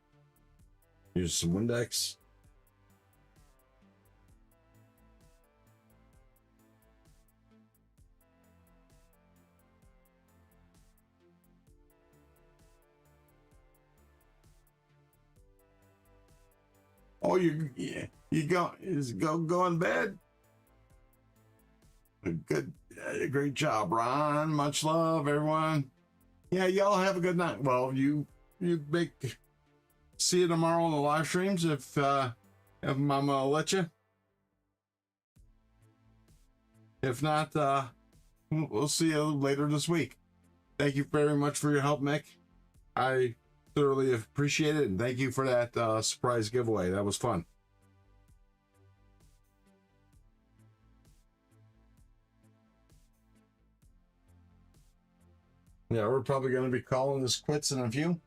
Use some Windex. Oh, you go in bed. Good, great job, Ron. Much love, everyone. Yeah, y'all have a good night. Well, you see you tomorrow on the live streams if Mama will let you. If not, we'll see you later this week. Thank you very much for your help, Mick. I thoroughly appreciate it, and thank you for that surprise giveaway. That was fun. Yeah, we're probably going to be calling this quits in a few.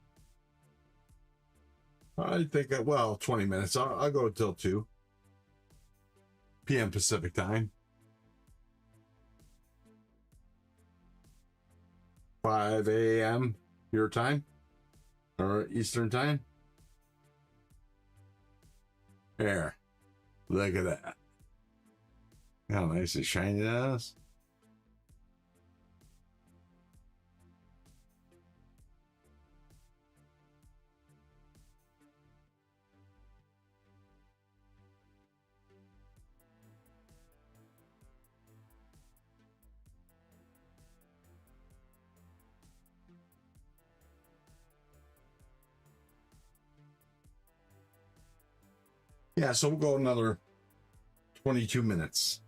I think, well, 20 minutes. I'll go until 2 p.m. Pacific time. 5 a.m. your time or Eastern time. There. Look at that. How nice and shiny that is. Yeah, so we'll go another 22 minutes.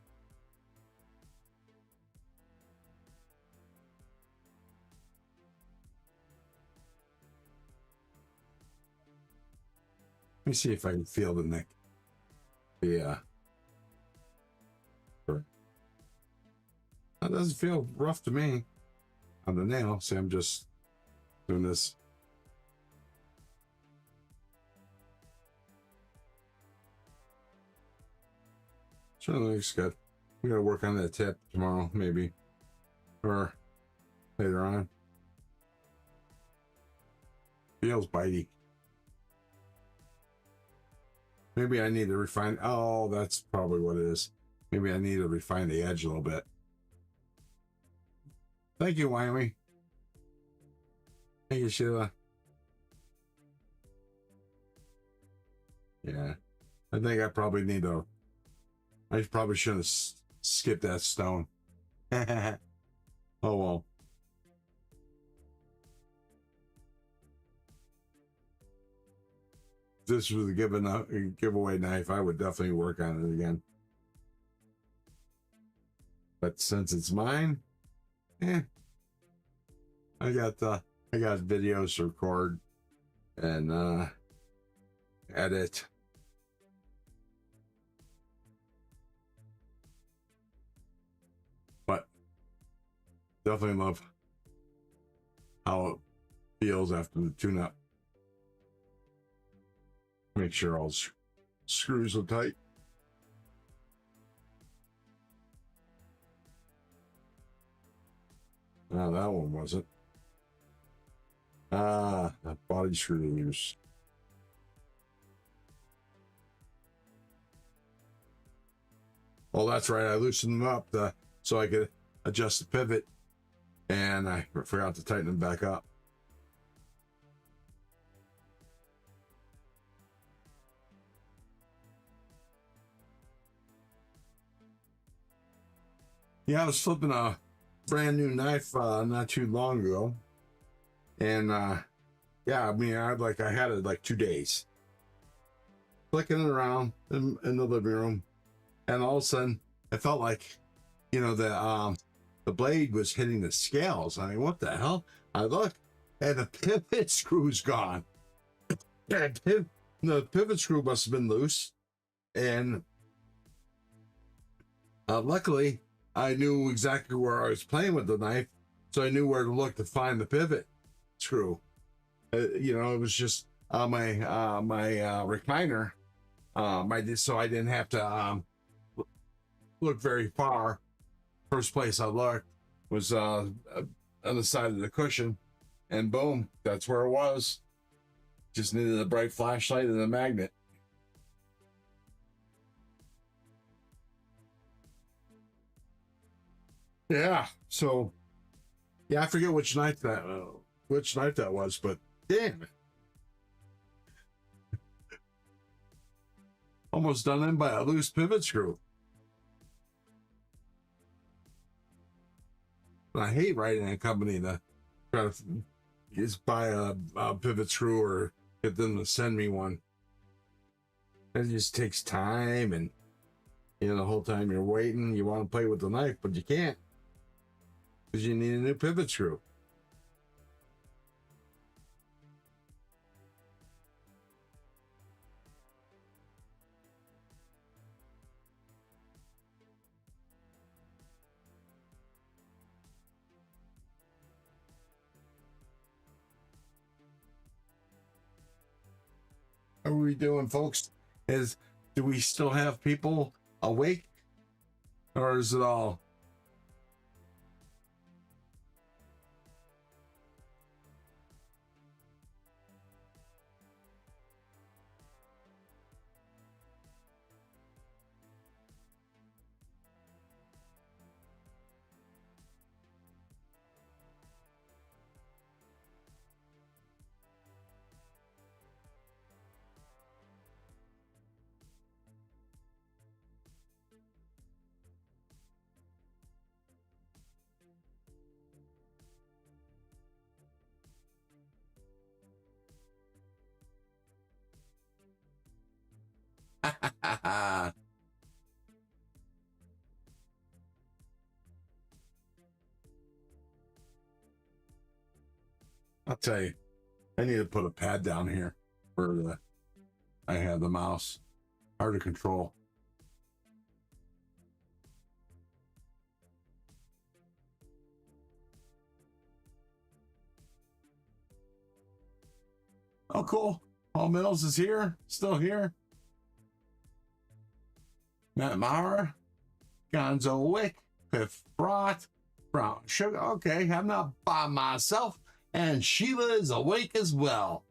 Let me see if I can feel the neck. Yeah. That doesn't feel rough to me on the nail. See, I'm just doing this. Certainly looks good. We gotta work on that tip tomorrow, maybe, or later on. Feels bitey. Maybe I need to refine. Oh, that's probably what it is. Maybe I need to refine the edge a little bit. Thank you, Wyoming. Thank you, Sheila. Yeah, I think I probably need to. I probably should have skipped that stone. Oh well. If this was a giveaway knife, I would definitely work on it again. But since it's mine, I got videos to record and edit. But definitely love how it feels after the tune-up. Make sure all screws are tight. No, that one wasn't. That body screws. Oh, that's right. I loosened them up so I could adjust the pivot, and I forgot to tighten them back up. Yeah, I was flipping a brand new knife not too long ago, and yeah, I mean, I had it like 2 days, flicking it around in the living room, and all of a sudden, I felt like, you know, the blade was hitting the scales. I mean, what the hell? I look, and the pivot screw's gone. The pivot screw must have been loose, and luckily, I knew exactly where I was playing with the knife, so I knew where to look to find the pivot screw. You know, it was just my recliner. So I didn't have to look very far. First place I looked was on the side of the cushion, and boom, that's where it was. Just needed a bright flashlight and a magnet. Yeah, so yeah, I forget which knife that was, but damn it. Almost done in by a loose pivot screw. And I hate writing a company to try to just buy a pivot screw or get them to send me one. It just takes time, and you know, the whole time you're waiting, you want to play with the knife, but you can't, because you need a new pivot screw. How are we doing, folks? Do we still have people awake, or is it all? I'll tell you, I need to put a pad down here where I have the mouse. Hard to control. Oh, cool. Paul Mills is here, still here. Matt Maurer, Gonzo Wick, Piff Brought, Brown Sugar. Okay, I'm not by myself. And Sheila is awake as well.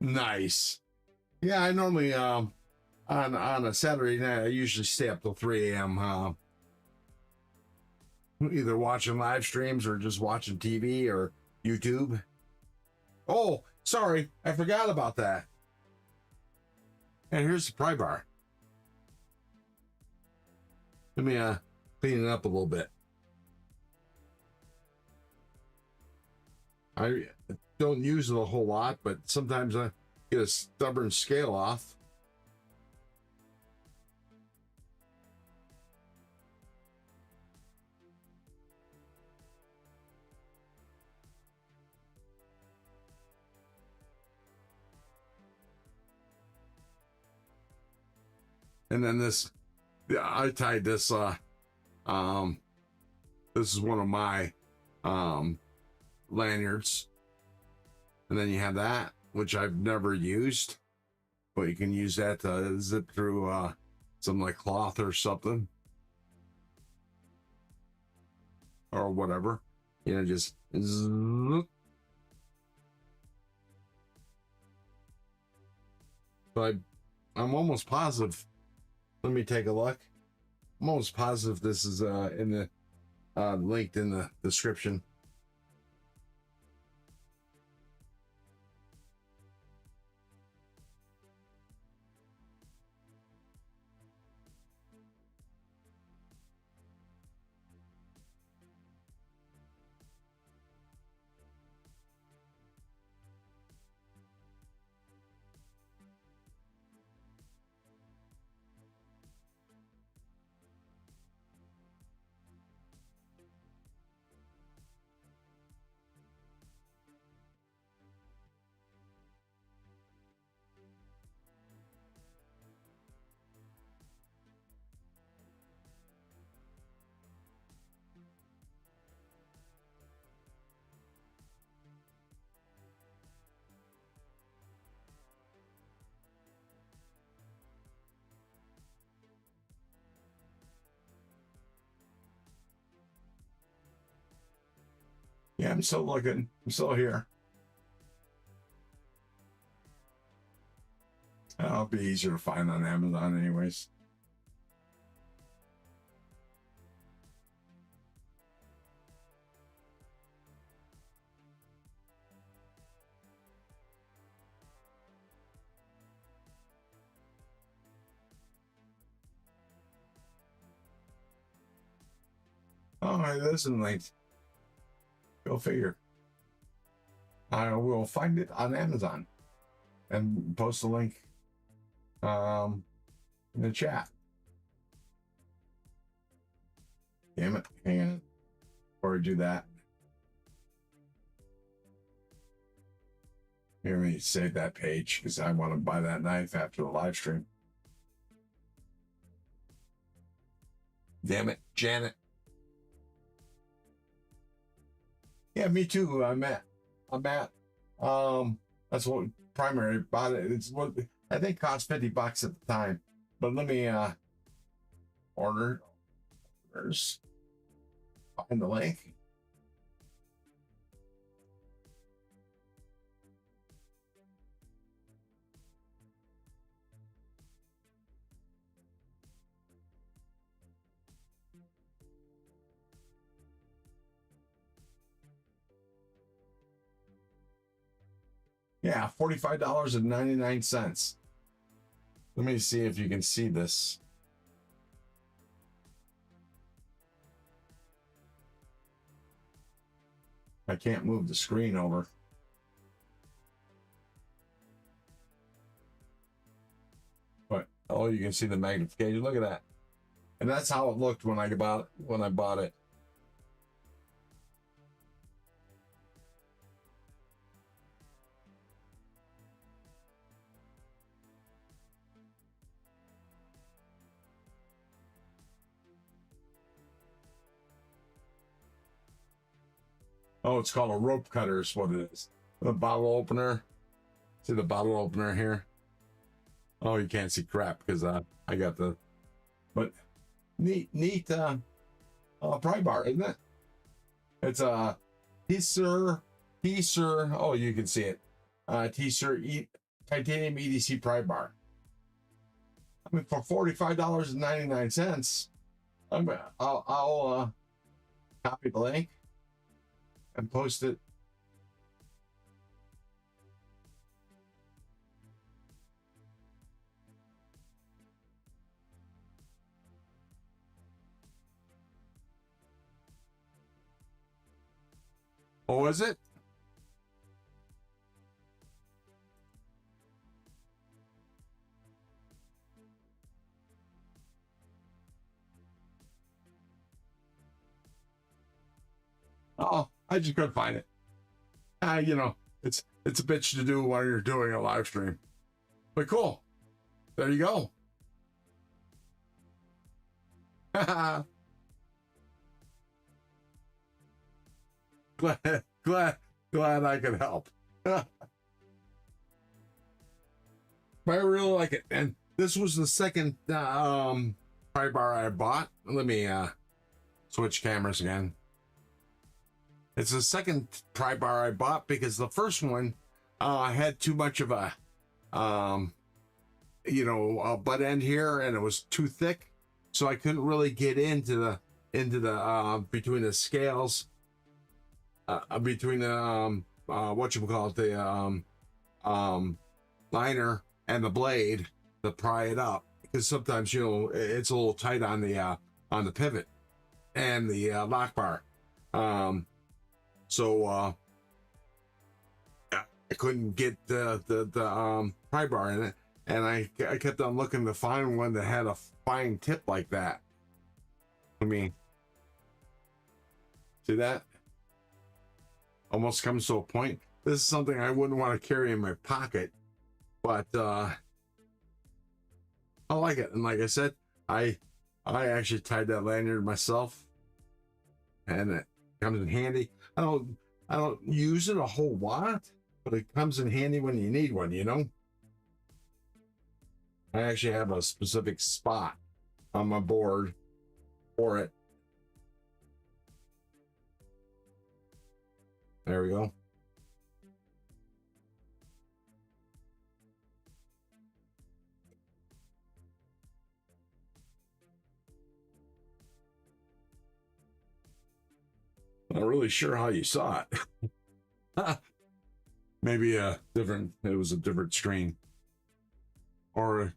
Nice. Yeah, I normally on a Saturday night I usually stay up till 3 a.m. Either watching live streams or just watching TV or YouTube. Oh, sorry, I forgot about that. And here's the pry bar. Let me clean it up a little bit. I don't use it a whole lot, but sometimes I get a stubborn scale off. And then this, I tied this, this is one of my lanyards. And then you have that, which I've never used, but you can use that to zip through some like cloth or something or whatever. You know, just zzz. But I'm almost positive. Let me take a look. I'm almost positive this is in the linked in the description. Yeah, I'm still looking. I'm still here. It'll be easier to find on Amazon anyways. Oh, it isn't linked. Go figure. I will find it on Amazon and post a link in the chat. Damn it. Hang on. Before we do that. Here, let me save that page because I want to buy that knife after the live stream. Damn it, Janet. Yeah, me too. I'm at. That's what primary bought it. It's what I think cost $50 at the time. But let me orders. Find the link. Yeah, $45.99. Let me see if you can see this. I can't move the screen over. But oh, you can see the magnification. Look at that. And that's how it looked when I bought it. Oh, it's called a rope cutter is what it is. The bottle opener. See the bottle opener here? Oh, you can't see crap because I got the... But neat pry bar, isn't it? It's a T-Sir. Oh, you can see it. T-Sir titanium EDC pry bar. I mean, for $45.99, I'll copy the link and post it. Oh, is it? Oh, I just couldn't find it. You know, it's a bitch to do while you're doing a live stream. But cool. There you go. glad I could help. but I really like it. And this was the second pry bar I bought. Let me switch cameras again. It's the second pry bar I bought because the first one had too much of a butt end here, and it was too thick, so I couldn't really get into the between the scales, between the the liner and the blade to pry it up, because sometimes it's a little tight on the pivot and the lock bar. So I couldn't get the pry bar in it, and I kept on looking to find one that had a fine tip like that. I mean, see that? Almost comes to a point. This is something I wouldn't want to carry in my pocket, but I like it. And like I said, I actually tied that lanyard myself, and it comes in handy. I don't use it a whole lot, but it comes in handy when you need one, I actually have a specific spot on my board for it. There we go. Not really sure how you saw it. Maybe it was a different screen. Or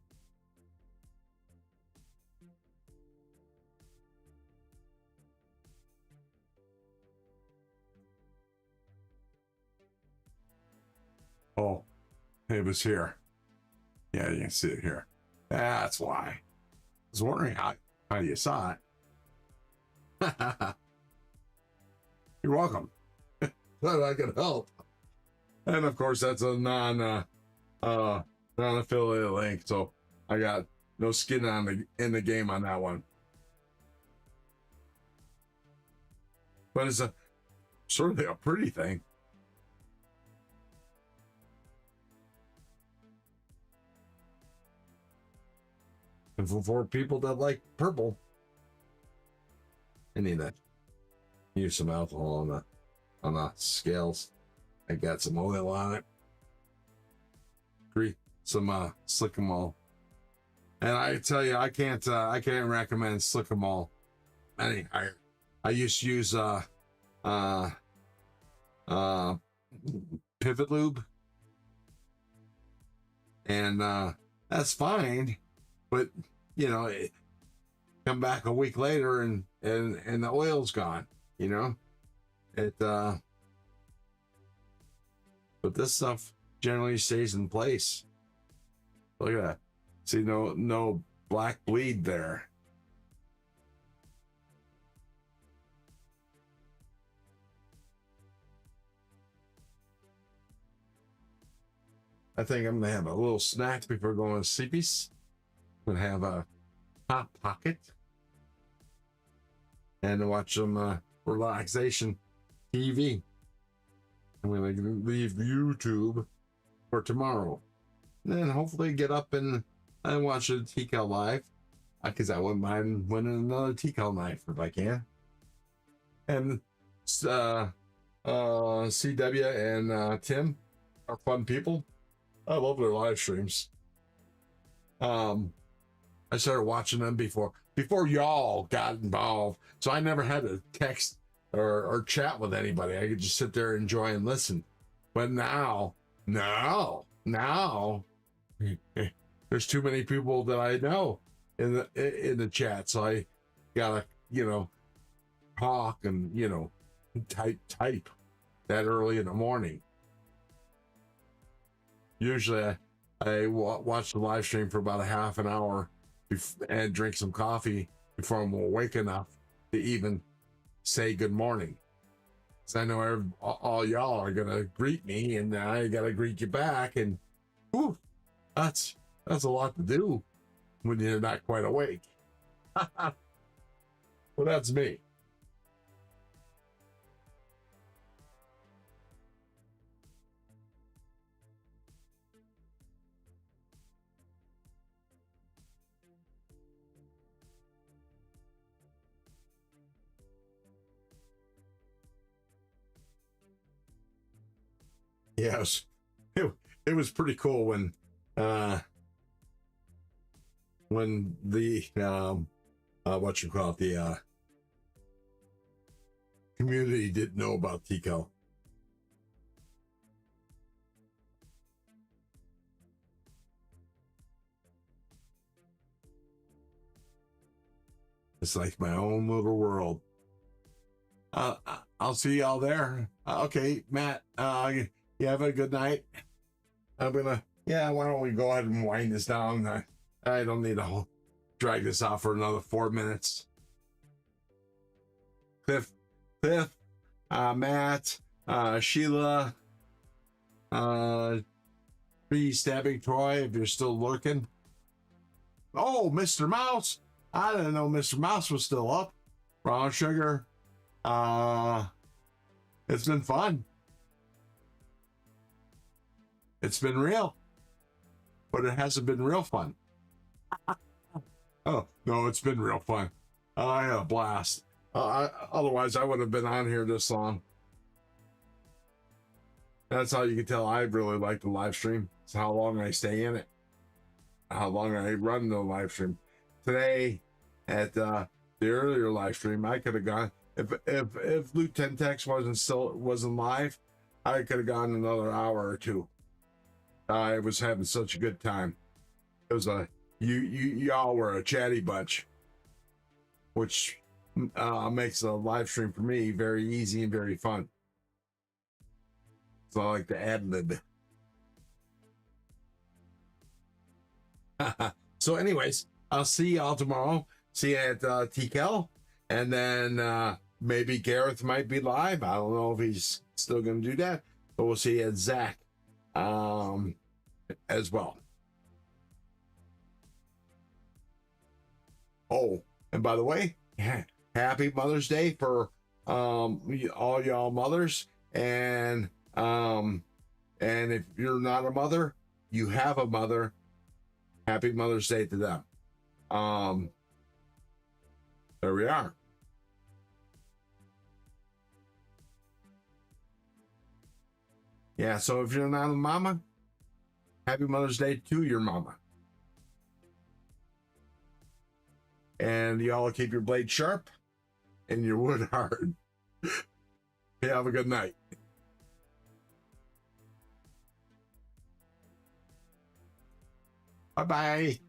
oh, it was here. Yeah, you can see it here. That's why. I was wondering how you saw it. You're welcome. Glad I could help. And of course, that's a non-affiliate link, so I got no skin in the game on that one. But it's a sort of a pretty thing. And for people that like purple, I need to use some alcohol on the scales. I got some oil on it. Some Slick'em. And I tell you, I can't recommend Slick'em any higher. I used to use Pivot Lube, and that's fine, but come back a week later and the oil's gone. But this stuff generally stays in place. Look at that. See, no black bleed there. I think I'm gonna have a little snack before going to sleepies. I'm gonna have a Hot Pocket and watch some relaxation TV. I'm going to leave YouTube for tomorrow. And then hopefully get up and watch a TCAL live. Because I wouldn't mind winning another TCAL knife if I can. And CW and Tim are fun people. I love their live streams. I started watching them before y'all got involved. So I never had to text or chat with anybody. I could just sit there, enjoy, and listen. But now, there's too many people that I know in the chat, so I gotta talk and type that early in the morning. Usually, I watch the live stream for about a half an hour and drink some coffee before I'm awake enough to even say good morning. So I know all y'all are gonna greet me, and I gotta greet you back, and whew, that's a lot to do when you're not quite awake. Well, that's me. Yes, it was pretty cool when the what you call it, the community didn't know about Tico. It's like my own little world. I'll see y'all there. Okay, Matt, you have a good night. I'm gonna, yeah, why don't we go ahead and wind this down? I don't need to drag this out for another 4 minutes. Cliff, Matt, Sheila, Free Stabbing Troy, if you're still lurking. Oh, Mr. Mouse. I didn't know Mr. Mouse was still up. Brown Sugar. It's been fun. It's been real. But it hasn't been real fun. Oh, no, it's been real fun. I had a blast. Otherwise, I wouldn't have been on here this long. That's how you can tell I really like the live stream. It's how long I stay in it. How long I run the live stream. Today, at the earlier live stream, I could have gone, if Luke 10 Tex wasn't live, I could have gone another hour or two. I was having such a good time. It was y'all were a chatty bunch, which makes a live stream for me very easy and very fun. So I like to ad lib. So anyways, I'll see y'all tomorrow. See you at TKL. And then maybe Gareth might be live. I don't know if he's still going to do that. But we'll see you at Zach as well. Oh, and by the way, happy Mother's Day for all y'all mothers. And if you're not a mother, you have a mother. Happy Mother's Day to them. There we are. Yeah, so if you're not a mama, happy Mother's Day to your mama. And y'all keep your blade sharp and your wood hard. Hey, have a good night. Bye-bye.